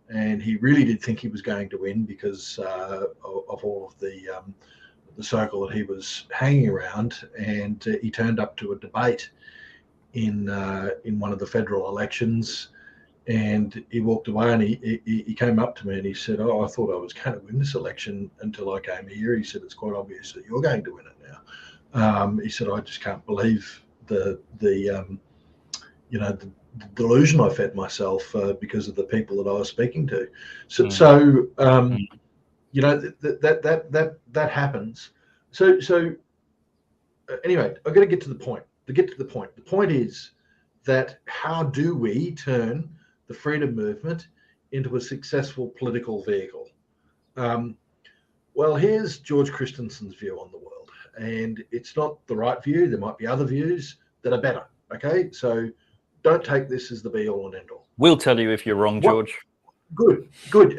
and he really did think he was going to win because of all of the circle that he was hanging around. And he turned up to a debate in one of the federal elections, and he walked away, and he came up to me and he said, "Oh, I thought I was going to win this election until I came here." He said, "It's quite obvious that you're going to win it now." He said, "I just can't believe the delusion I fed myself because of the people that I was speaking to." That happens. So anyway, I've got to get to the point. The point is that how do we turn the freedom movement into a successful political vehicle? Well, here's George Christensen's view on the world, and it's not the right view. There might be other views that are better. Okay, so don't take this as the be-all and end-all. We'll tell you if you're wrong, George. Good,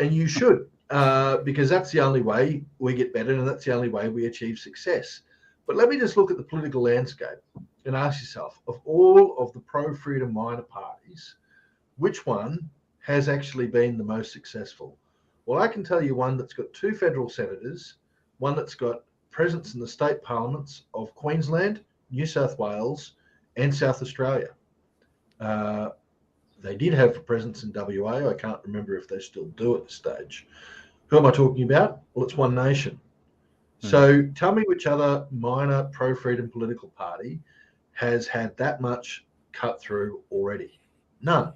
and you should, because that's the only way we get better, and that's the only way we achieve success. But let me just look at the political landscape and ask yourself, of all of the pro-freedom minor parties, which one has actually been the most successful? Well, I can tell you one that's got 2 federal senators, one that's got presence in the state parliaments of Queensland, New South Wales, and South Australia. They did have a presence in WA. I can't remember if they still do at this stage. Who am I talking about? Well, it's One Nation. So tell me which other minor pro-freedom political party has had that much cut through already? None.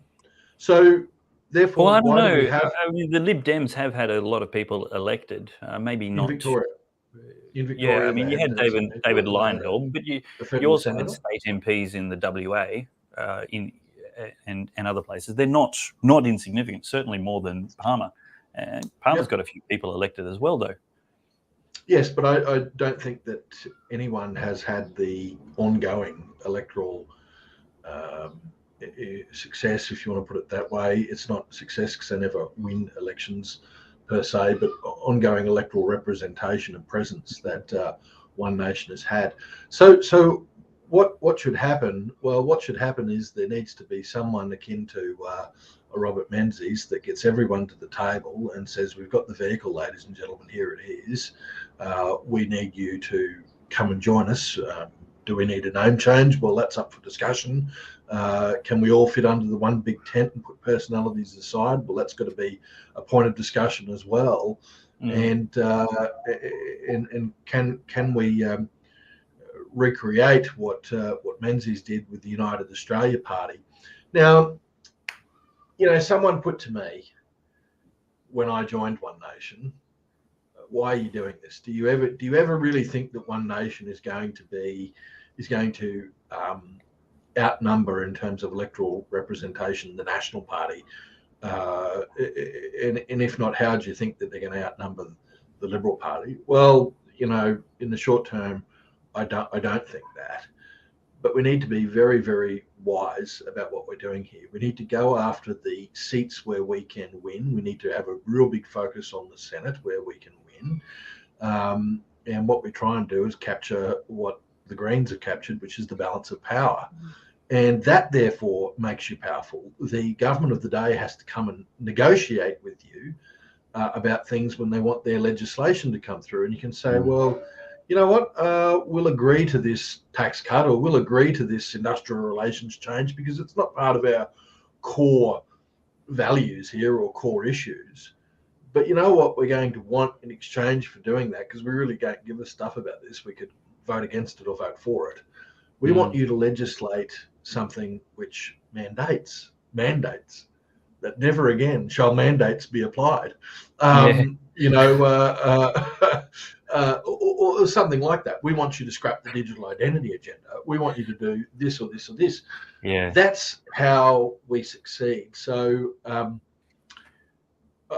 So therefore, Well, I don't why do we know. have I mean, the Lib Dems have had a lot of people elected. Maybe in not. Victoria? In Yeah, I Victoria, mean, they you had had some people, David Lionel, but a you federal also had senator. state MPs in the WA and other places. They're not insignificant. Certainly more than Palmer. And Palmer's got a few people elected as well, though. Yes, but I don't think that anyone has had the ongoing electoral success, if you want to put it that way. It's not success because they never win elections per se, but ongoing electoral representation and presence that One Nation has had. So what should happen? Well, what should happen is there needs to be someone akin to a Robert Menzies that gets everyone to the table and says, we've got the vehicle, ladies and gentlemen, here it is. We need you to come and join us. Do we need a name change? Well, that's up for discussion. Can we all fit under the one big tent and put personalities aside? Well, that's got to be a point of discussion as well. And can we recreate what Menzies did with the United Australia Party? Now, someone put to me when I joined One Nation, why are you doing this? Do you ever really think that One Nation is going to outnumber in terms of electoral representation the National Party? And if not, how do you think that they're going to outnumber the Liberal Party? Well, in the short term, I don't think that. But we need to be very, very wise about what we're doing here. We need to go after the seats where we can win. We need to have a real big focus on the Senate where we can win. And what we try and do is capture what the Greens have captured, which is the balance of power. And that, therefore, makes you powerful. The government of the day has to come and negotiate with you about things when they want their legislation to come through. And you can say, well, you know what, we'll agree to this tax cut or we'll agree to this industrial relations change because it's not part of our core values here or core issues. But you know what we're going to want in exchange for doing that, because we really don't give a stuff about this. We could vote against it or vote for it. We want you to legislate something which mandates that never again shall mandates be applied. Or something like that. We want you to scrap the digital identity agenda. We want you to do this or this or this. Yeah, that's how we succeed. So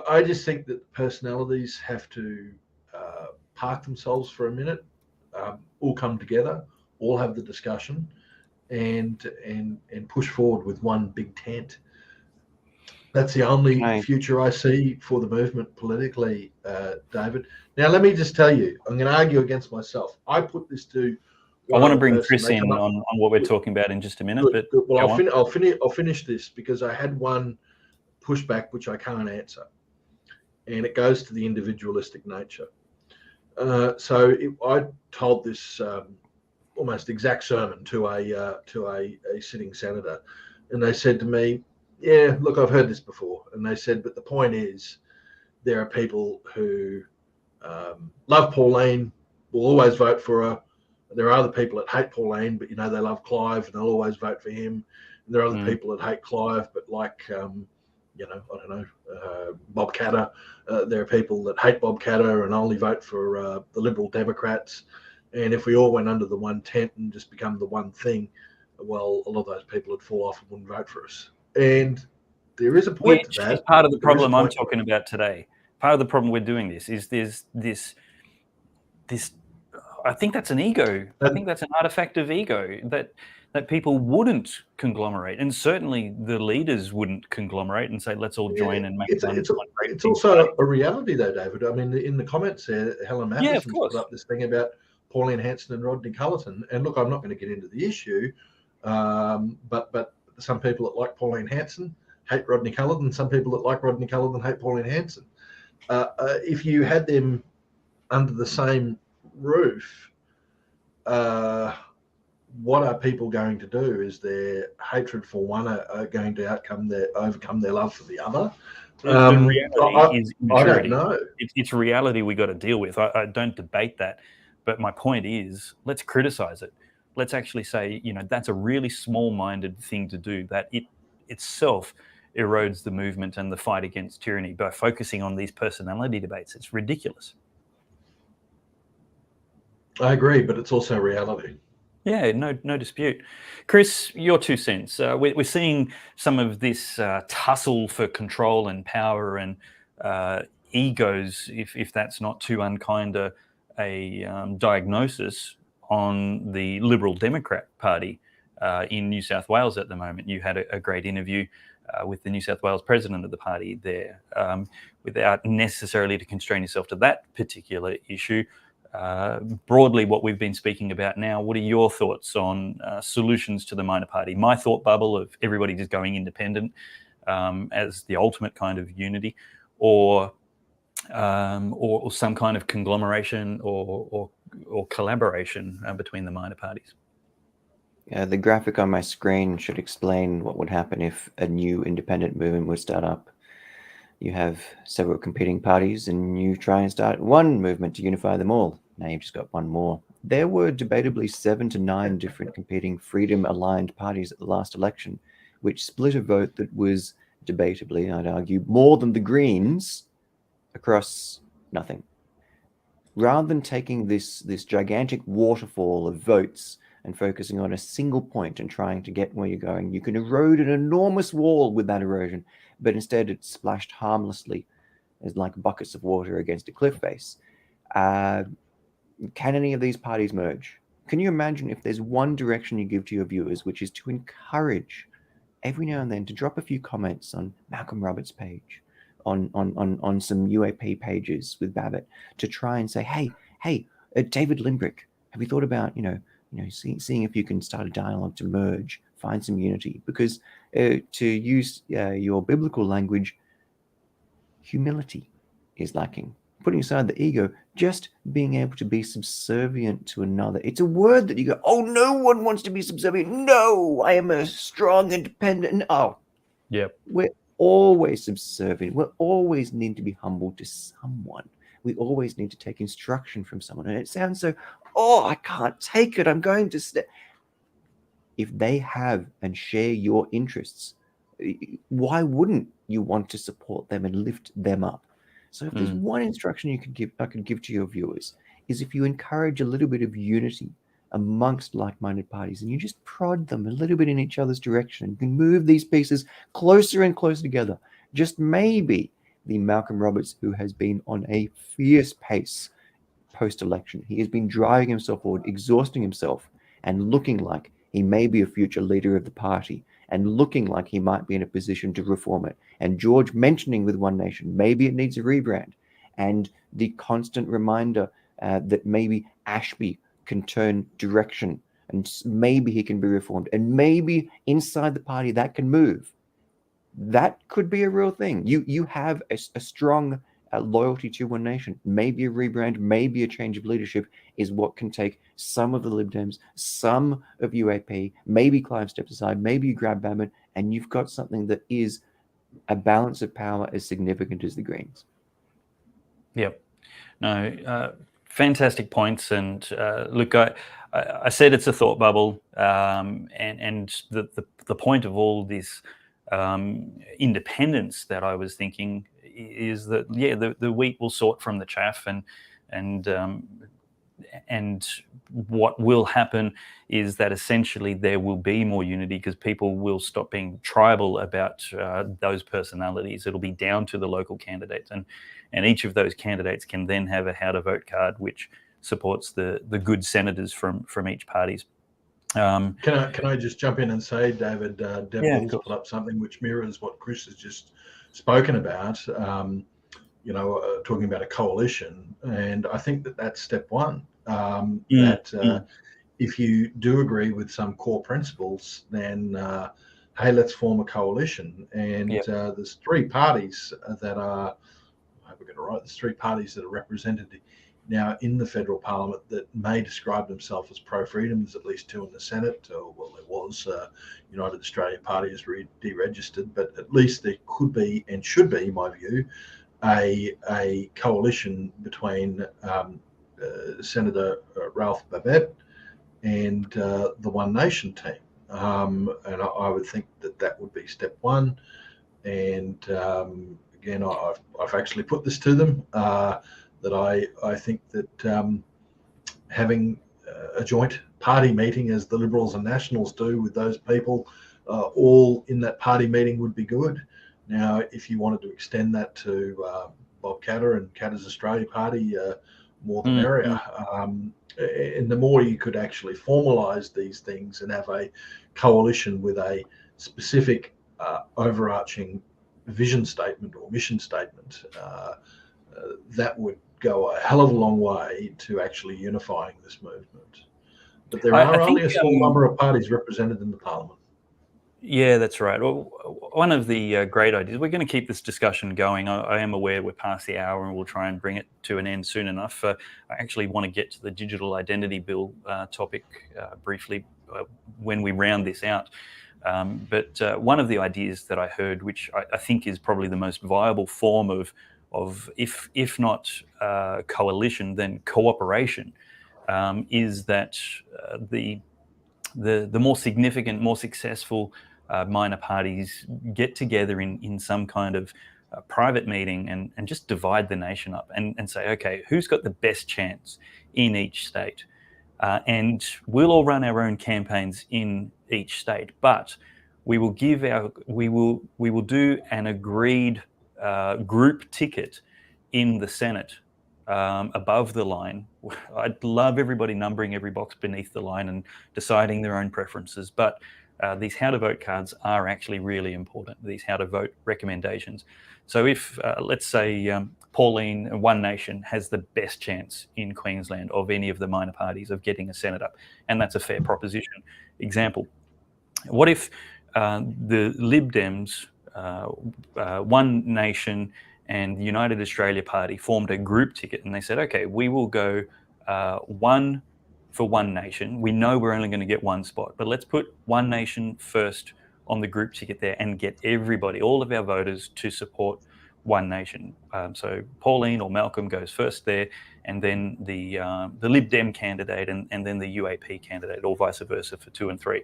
I just think that personalities have to park themselves for a minute, all come together, all have the discussion, and push forward with one big tent. That's the only future I see for the movement politically, David. Now, let me just tell you, I'm going to argue against myself. I put this to. I want to bring Chris in on what we're talking about in just a minute. Good. But well, I'll finish this because I had one pushback which I can't answer, and it goes to the individualistic nature. I told this almost exact sermon to a sitting senator, and they said to me, yeah, look, I've heard this before. And they said, but the point is, there are people who love Pauline, will always vote for her. There are other people that hate Pauline, but they love Clive and they'll always vote for him. And there are other people that hate Clive, but like, Bob Katter. There are people that hate Bob Katter and only vote for the Liberal Democrats. And if we all went under the one tent and just become the one thing, well, a lot of those people would fall off and wouldn't vote for us. And there is a point to that. Which is part of the problem I'm talking about today. Part of the problem we're doing this is there's this. I think that's an ego. I think that's an artifact of ego that people wouldn't conglomerate, and certainly the leaders wouldn't conglomerate and say, "Let's all join and make one great." It's also a reality, though, David. I mean, in the comments there, Helen Matheson's put up this thing about Pauline Hanson and Rodney Cullerton. And look, I'm not going to get into the issue, but some people that like Pauline Hanson hate Rodney Cullerton. Some people that like Rodney Cullerton hate Pauline Hanson. If you had them under the same roof, what are people going to do? Is their hatred for one are going to overcome their love for the other? The reality is I don't immaturity. know. It's reality we got to deal with. I don't debate that, but my point is, let's criticize it. Let's actually say, that's a really small-minded thing to do. That it itself erodes the movement and the fight against tyranny by focusing on these personality debates. It's ridiculous. I agree, but it's also reality. Yeah, no dispute. Chris, your 2 cents. We're seeing some of this tussle for control and power and egos, if that's not too unkind a diagnosis, on the Liberal Democrat Party in New South Wales at the moment. You had a great interview with the New South Wales president of the party there, without necessarily to constrain yourself to that particular issue. Broadly, what we've been speaking about now, what are your thoughts on solutions to the minor party? My thought bubble of everybody just going independent as the ultimate kind of unity, or some kind of conglomeration or collaboration between the minor parties. The graphic on my screen should explain what would happen if a new independent movement would start up. You have several competing parties and you try and start one movement to unify them all. Now you've just got one more. There were debatably 7 to 9 different competing freedom-aligned parties at the last election, which split a vote that was debatably, I'd argue, more than the Greens across nothing. Rather than taking this gigantic waterfall of votes and focusing on a single point and trying to get where you're going, you can erode an enormous wall with that erosion, but instead it's splashed harmlessly as like buckets of water against a cliff face. Can any of these parties merge? Can you imagine if there's one direction you give to your viewers, which is to encourage every now and then to drop a few comments on Malcolm Roberts' page, on some UAP pages with Babbitt, to try and say, hey, David Limbrick, have you thought about, seeing if you can start a dialogue to merge, find some unity? Because to use your biblical language, humility is lacking. Putting aside the ego, just being able to be subservient to another. It's a word that you go, oh, no one wants to be subservient. No, I am a strong, independent. Oh, yep. We're always subservient. We always need to be humble to someone. We always need to take instruction from someone. And it sounds so, I can't take it. I'm going to If they have and share your interests, why wouldn't you want to support them and lift them up? So if there's one instruction I could give to your viewers, is if you encourage a little bit of unity amongst like-minded parties and you just prod them a little bit in each other's direction, you can move these pieces closer and closer together. Just maybe the Malcolm Roberts who has been on a fierce pace post-election, he has been driving himself forward, exhausting himself, and looking like he may be a future leader of the party, and looking like he might be in a position to reform it. And George mentioning with One Nation, maybe it needs a rebrand. And the constant reminder that maybe Ashby can turn direction and maybe he can be reformed. And maybe inside the party that can move. That could be a real thing. You have a strong loyalty to One Nation. Maybe a rebrand, maybe a change of leadership is what can take some of the Lib Dems, some of UAP, maybe Clive steps aside, maybe you grab Babbitt, and you've got something that is a balance of power as significant as the Greens. Yep. No, fantastic points. And look, I said it's a thought bubble, and the point of all this independence that I was thinking is that the wheat will sort from the chaff, and what will happen is that essentially there will be more unity because people will stop being tribal about those personalities. It'll be down to the local candidates, and each of those candidates can then have a how to vote card which supports the good senators from each parties. Can I just jump in and say, David, Deb Bull's put up something which mirrors what Chris has just spoken about, talking about a coalition. And I think that's step one, if you do agree with some core principles, then, hey, let's form a coalition. And there's 3 parties that are, I hope we're going to write, there's 3 parties that are represented now in the federal parliament that may describe themselves as pro-freedom. There's at least 2 in the Senate. Well, there was. United Australia Party is deregistered, but at least there could be and should be, in my view, a coalition between Senator Ralph Babet and the One Nation team. And I would think that would be step one. And again, I've actually put this to them, that I think that having a joint party meeting, as the Liberals and Nationals do with those people, all in that party meeting would be good. Now, if you wanted to extend that to Bob Katter and Katter's Australia Party, more the merrier. And the more you could actually formalise these things and have a coalition with a specific overarching vision statement or mission statement, that would go a hell of a long way to actually unifying this movement. But there are only a small number of parties represented in the parliament. Yeah, that's right. Well, one of the great ideas, we're going to keep this discussion going. I am aware we're past the hour and we'll try and bring it to an end soon enough. I actually want to get to the Digital Identity Bill topic briefly when we round this out. But one of the ideas that I heard, which I think is probably the most viable form of if not coalition, then cooperation, is that the more significant, more successful minor parties get together in some kind of private meeting and just divide the nation up and say, okay, who's got the best chance in each state? And we'll all run our own campaigns in each state, but we will do an agreed group ticket in the Senate above the line. I'd love everybody numbering every box beneath the line and deciding their own preferences, but these how to vote cards are actually really important, these how to vote recommendations. So if, let's say, Pauline, One Nation, has the best chance in Queensland of any of the minor parties of getting a Senate up, and that's a fair proposition. Example, what if the Lib Dems, One Nation, and the United Australia Party formed a group ticket and they said, okay, we will go one for One Nation. We know we're only going to get one spot, but let's put One Nation first on the group ticket there and get everybody, all of our voters, to support One Nation. So Pauline or Malcolm goes first there, and then the Lib Dem candidate and then the UAP candidate, or vice versa for 2 and 3.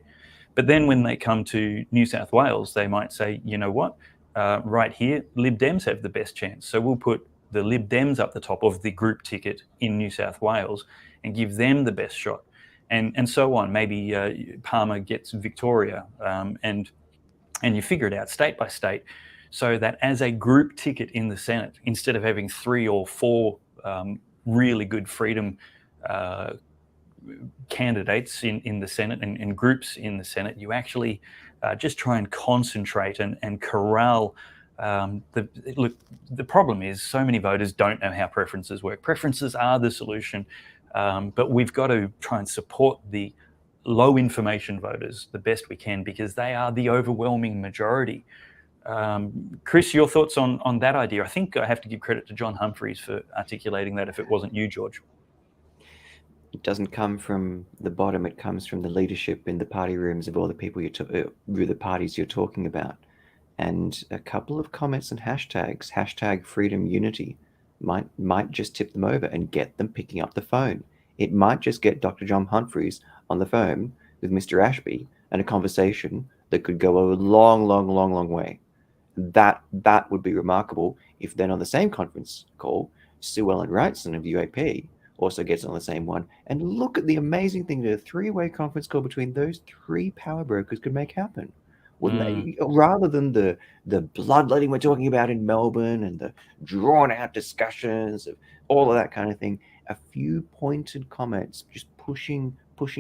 But then when they come to New South Wales, they might say, you know what, right here, Lib Dems have the best chance. So we'll put the Lib Dems up the top of the group ticket in New South Wales and give them the best shot. And so on. Maybe Palmer gets Victoria, and you figure it out state by state, so that as a group ticket in the Senate, instead of having 3 or 4 really good freedom candidates in the Senate and groups in the Senate, you actually just try and concentrate and corral. Look, the problem is so many voters don't know how preferences work. Preferences are the solution, but we've got to try and support the low information voters the best we can, because they are the overwhelming majority. Chris, your thoughts on that idea? I think I have to give credit to John Humphreys for articulating that, if it wasn't you, George. It doesn't come from the bottom. It comes from the leadership in the party rooms of all the people the parties you're talking about. And a couple of comments and hashtags, hashtag freedom unity, might just tip them over and get them picking up the phone. It might just get Dr. John Humphreys on the phone with Mr. Ashby and a conversation that could go a long, long, long, long way. That would be remarkable if then on the same conference call, Sue Ellen Wrightson of UAP also gets on the same one. And look at the amazing thing that a 3-way conference call between those 3 power brokers could make happen. Wouldn't they? Rather than the bloodletting we're talking about in Melbourne and the drawn out discussions of all of that kind of thing, a few pointed comments just pushing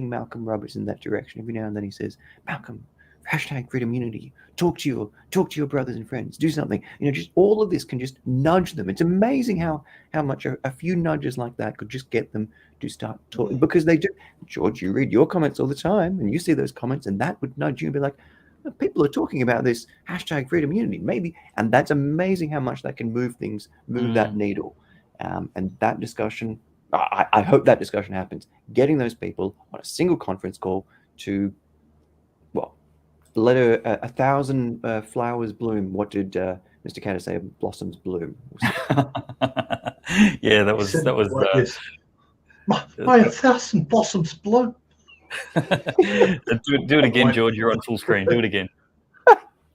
Malcolm Roberts in that direction. Every now and then he says, Malcolm, hashtag freedom unity, talk to your brothers and friends, do something. Just all of this can just nudge them. It's amazing how much a few nudges like that could just get them to start talking, because they do. George, you read your comments all the time and you see those comments, and that would nudge you and be like, people are talking about this hashtag freedom unity, maybe. And that's amazing how much that can move things, that needle. And that discussion, I hope that discussion happens. Getting those people on a single conference call to, well, let a thousand flowers bloom. What did Mr. Cantor say? Blossoms bloom. Yeah, that was like this. My 1,000 blossoms bloom. do it again, George. You're on full screen. Do it again.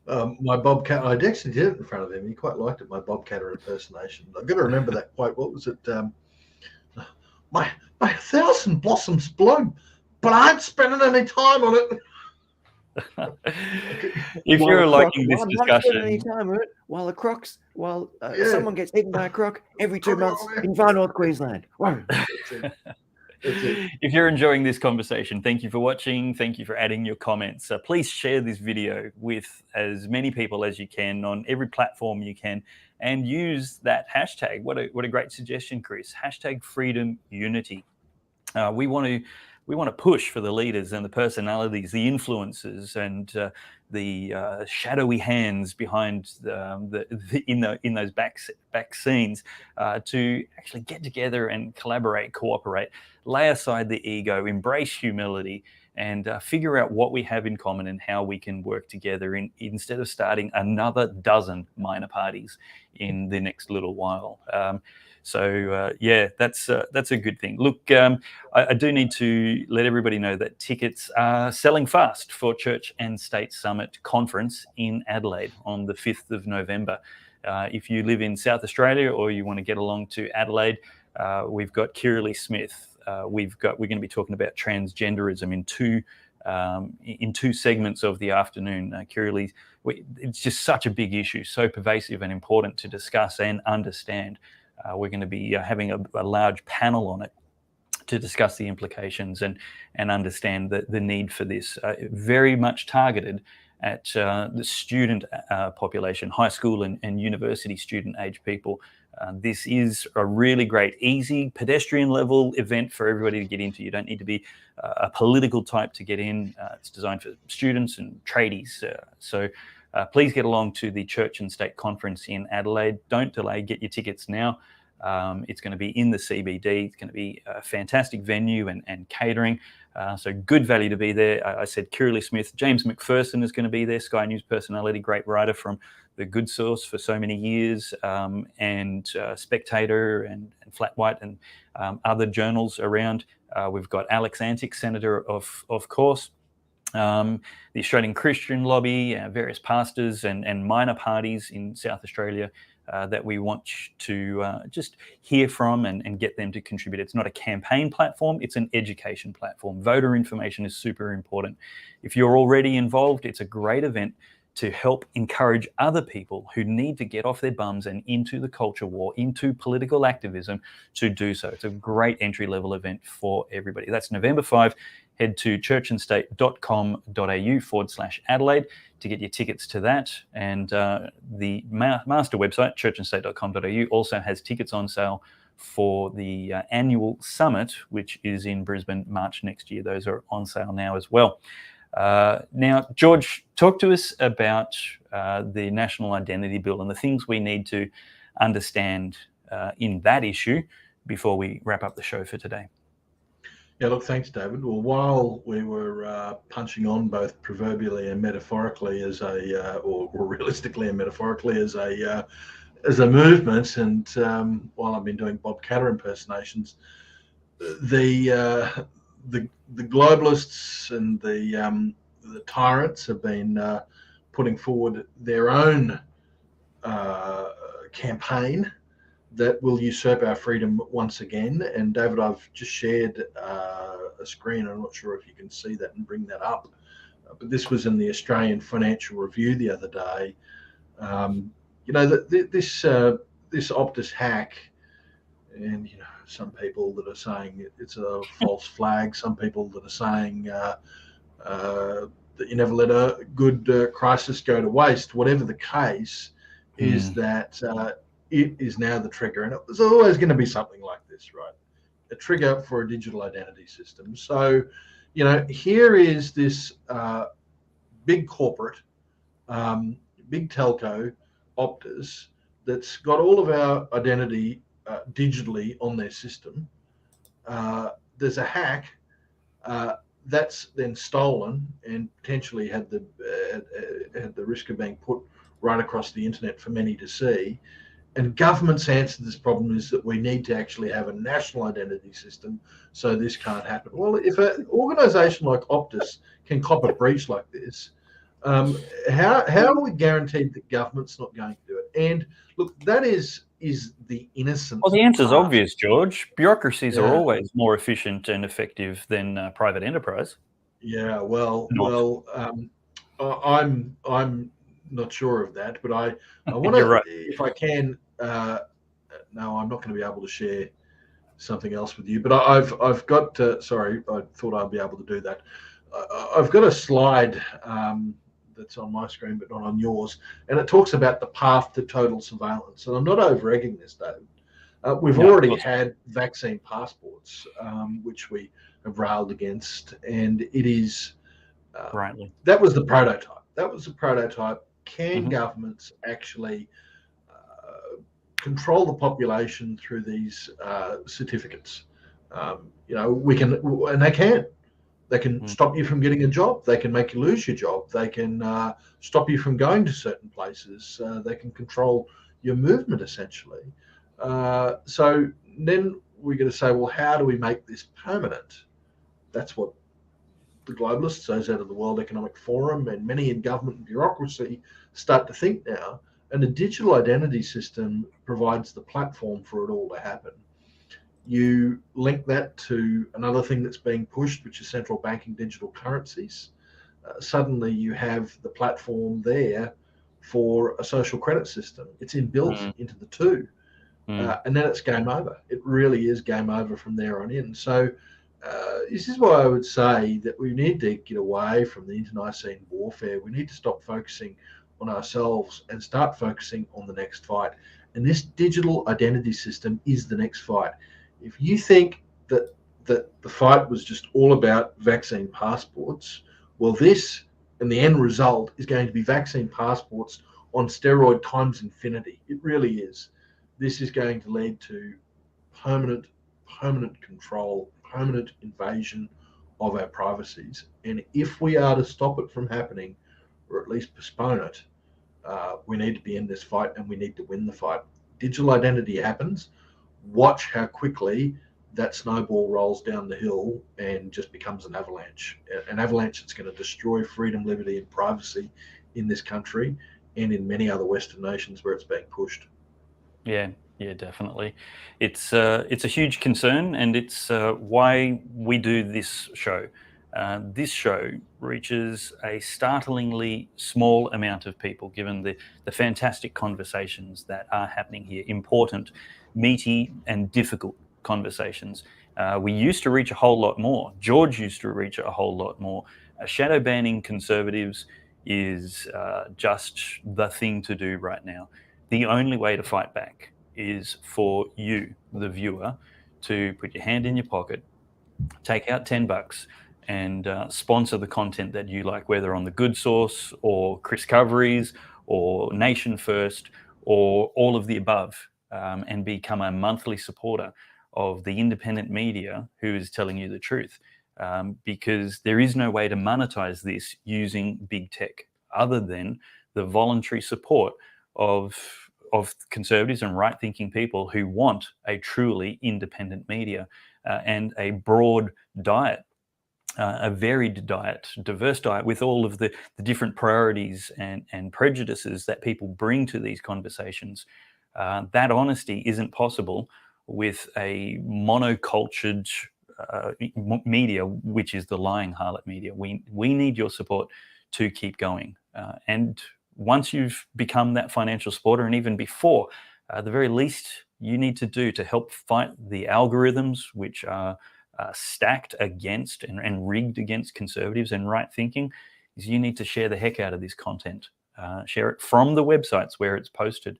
My Bobcat, I actually did it in front of him. He quite liked it, my Bobcatter impersonation. I've got to remember that quote. What was it? My 1,000 blossoms bloom, but I ain't spending any time on it. If you're liking this discussion, someone gets eaten by a croc every 2 months in far north Queensland. If you're enjoying this conversation, thank you for watching. Thank you for adding your comments. Please share this video with as many people as you can on every platform you can, and use that hashtag. What a great suggestion, Chris. Hashtag freedom unity. We want to push for the leaders and the personalities, the influencers, and the shadowy hands behind in those back scenes to actually get together and collaborate, cooperate, lay aside the ego, embrace humility, and figure out what we have in common and how we can work together instead of starting another dozen minor parties in the next little while. Yeah, that's a good thing. Look, I do need to let everybody know that tickets are selling fast for Church and State Summit Conference in Adelaide on the 5th of November. If you live in South Australia or you want to get along to Adelaide, we've got Kirralie Smith. We're going to be talking about transgenderism in two segments of the afternoon. Kirralie, it's just such a big issue, so pervasive and important to discuss and understand. We're going to be having a large panel on it to discuss the implications and understand the need for this. Very much targeted at the student population, high school and university student age people. This is a really great, easy, pedestrian level event for everybody to get into. You don't need to be a political type to get in. It's designed for students and tradies. Please get along to the Church and State Conference in Adelaide. Don't delay, get your tickets now. It's going to be in the CBD. It's going to be a fantastic venue and catering. So good value to be there. I said Kirralie Smith. James McPherson is going to be there, Sky News personality, great writer from The Good Source for so many years, and Spectator and Flat White and other journals around. We've got Alex Antic, Senator of course, the Australian Christian Lobby, various pastors and minor parties in South Australia that we want to just hear from and get them to contribute. It's not a campaign platform, it's an education platform. Voter information is super important. If you're already involved, it's a great event to help encourage other people who need to get off their bums and into the culture war, into political activism, to do so. It's a great entry-level event for everybody. That's November 5. Head to churchandstate.com.au/Adelaide to get your tickets to that. And the master website, churchandstate.com.au, also has tickets on sale for the annual summit, which is in Brisbane, March next year. Those are on sale now as well. Now, George, talk to us about the National Identity Bill and the things we need to understand in that issue before we wrap up the show for today. Yeah, look, thanks, David. Well, while we were punching on both proverbially and metaphorically or realistically and metaphorically as a movement, and while I've been doing Bob Catter impersonations, the globalists and the tyrants have been putting forward their own campaign that will usurp our freedom once again. And David, I've just shared a screen. I'm not sure if you can see that and bring that up, but this was in the Australian Financial Review the other day. This Optus hack, and some people that are saying it's a false flag, some people that are saying that you never let a good crisis go to waste. Whatever the case is, that it is now the trigger, and it was always going to be something like this, right? A trigger for a digital identity system. So, here is this big corporate, big telco, Optus, that's got all of our identity digitally on their system, there's a hack that's then stolen and potentially had the risk of being put right across the internet for many to see. And government's answer to this problem is that we need to actually have a national identity system so this can't happen. Well, if an organisation like Optus can cop a breach like this, how are we guaranteed that government's not going to do it? And look, that is the innocent. Well, the answer's part. obvious, George. Bureaucracies are always more efficient and effective than private enterprise. Yeah, well, I'm not sure of that, but I want to, right. if I can. No, I'm not going to be able to share something else with you, but I've got. Sorry, I thought I'd be able to do that. I've got a slide that's on my screen, but not on yours, and it talks about the path to total surveillance. And I'm not over-egging this, Dave. We've already had vaccine passports, which we have railed against, and it is rightly. That was the prototype. Can governments actually control the population through these certificates? We can, and they can. They can stop you from getting a job. They can make you lose your job. They can stop you from going to certain places. They can control your movement, essentially. So then we're going to say, well, how do we make this permanent? That's what the globalists, those out of the World Economic Forum, and many in government and bureaucracy start to think now. And a digital identity system provides the platform for it all to happen. You link that to another thing that's being pushed, which is central banking digital currencies. Suddenly you have the platform there for a social credit system. It's inbuilt into the two. And then it's game over. It really is game over from there on in. So this is why I would say that we need to get away from the internecine warfare. We need to stop focusing on ourselves and start focusing on the next fight. And this digital identity system is the next fight. If you think that the fight was just all about vaccine passports, well, this and the end result is going to be vaccine passports on steroid times infinity. It really is. This is going to lead to permanent control, permanent invasion of our privacies. And if we are to stop it from happening, or at least postpone it, we need to be in this fight and we need to win the fight. Digital identity happens. Watch how quickly that snowball rolls down the hill and just becomes an avalanche. An avalanche that's going to destroy freedom, liberty, and privacy in this country and in many other Western nations where it's being pushed. Yeah, definitely. It's a huge concern, and it's why we do this show. This show reaches a startlingly small amount of people, given the fantastic conversations that are happening here. Important, meaty, and difficult conversations. We used to reach a whole lot more. George used to reach a whole lot more. Shadow banning conservatives is just the thing to do right now. The only way to fight back is for you, the viewer, to put your hand in your pocket, take out $10, and sponsor the content that you like, whether on the Good Source or Chris Coveries or Nation First or all of the above, and become a monthly supporter of the independent media who is telling you the truth. Because there is no way to monetize this using big tech other than the voluntary support of conservatives and right-thinking people who want a truly independent media and a broad diet, a varied diet, diverse diet with all of the different priorities and prejudices that people bring to these conversations. That honesty isn't possible with a monocultured media, which is the lying harlot media. We need your support to keep going. And once you've become that financial supporter, and even before, the very least you need to do to help fight the algorithms which are stacked against and rigged against conservatives and right thinking, is you need to share the heck out of this content. Share it from the websites where it's posted.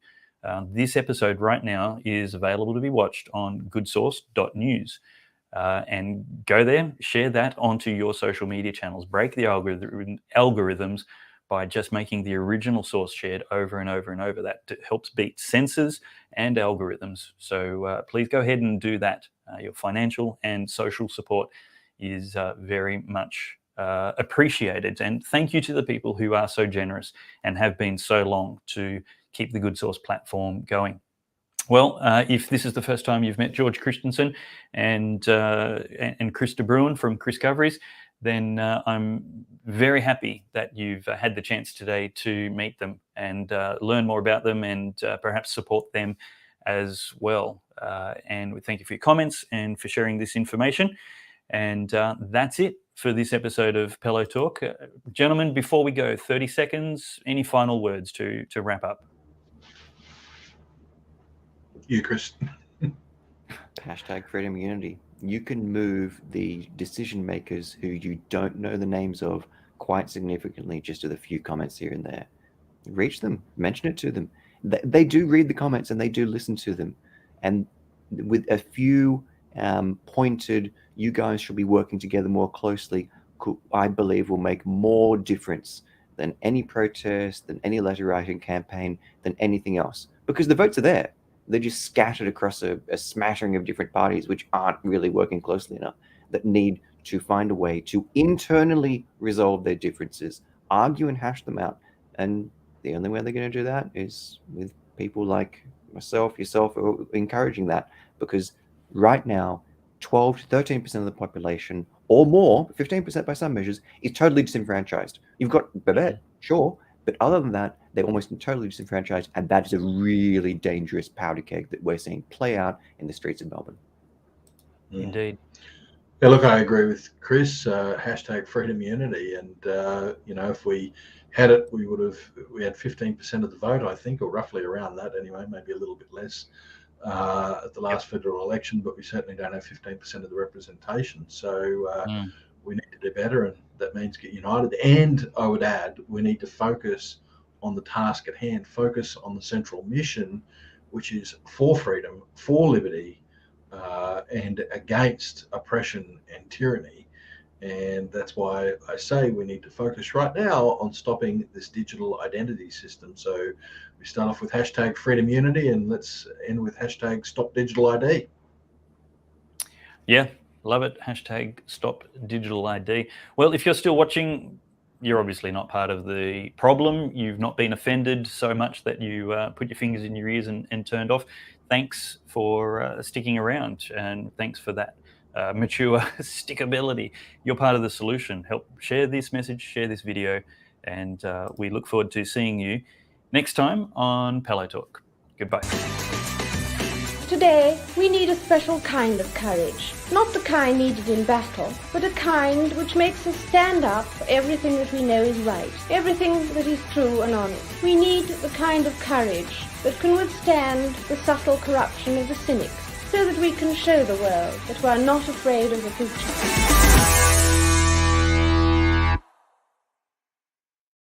This episode right now is available to be watched on goodsource.news. And go there, share that onto your social media channels. Break the algorithms by just making the original source shared over and over and over. That helps beat censors and algorithms. So please go ahead and do that. Your financial and social support is very much appreciated. And thank you to the people who are so generous and have been so long to keep the Good Source platform going. Well, if this is the first time you've met George Christensen and Krista Bruyne from Chriscoveries, then I'm very happy that you've had the chance today to meet them and learn more about them and perhaps support them as well. And we thank you for your comments and for sharing this information. And that's it for this episode of Pellowe Talk. Gentlemen, before we go, 30 seconds, any final words to wrap up? You, Chris. Hashtag freedom and unity. You can move the decision makers who you don't know the names of quite significantly just with a few comments here and there. Reach them, mention it to them. They do read the comments and they do listen to them. And with a few pointed, you guys should be working together more closely, I believe will make more difference than any protest, than any letter writing campaign, than anything else. Because the votes are there. They're just scattered across a smattering of different parties which aren't really working closely enough, that need to find a way to internally resolve their differences, argue and hash them out. And the only way they're going to do that is with people like myself, yourself, encouraging that. Because right now, 12 to 13% of the population or more, 15% by some measures, is totally disenfranchised. You've got Babette, sure, but other than that, they're almost totally disenfranchised, and that is a really dangerous powder keg that we're seeing play out in the streets of Melbourne. Indeed. Yeah, look, I agree with Chris. Hashtag freedom unity, and if we had it, we had 15% of the vote, I think, or roughly around that anyway, maybe a little bit less at the last federal election, but we certainly don't have 15% of the representation. So we need to do better, and that means get united. And I would add, we need to focus on the task at hand, focus on the central mission, which is for freedom, for liberty, and against oppression and tyranny. And that's why I say we need to focus right now on stopping this digital identity system. So we start off with hashtag freedom unity, and let's end with hashtag stop digital ID. Yeah, love it. Hashtag stop digital ID. Well, if you're still watching, you're obviously not part of the problem. You've not been offended so much that you put your fingers in your ears and turned off. Thanks for sticking around, and thanks for that mature stickability. You're part of the solution. Help share this message, share this video, and we look forward to seeing you next time on Pellowe Talk. Goodbye. Today, we need a special kind of courage. Not the kind needed in battle, but a kind which makes us stand up for everything that we know is right, everything that is true and honest. We need the kind of courage that can withstand the subtle corruption of the cynics, so that we can show the world that we are not afraid of the future.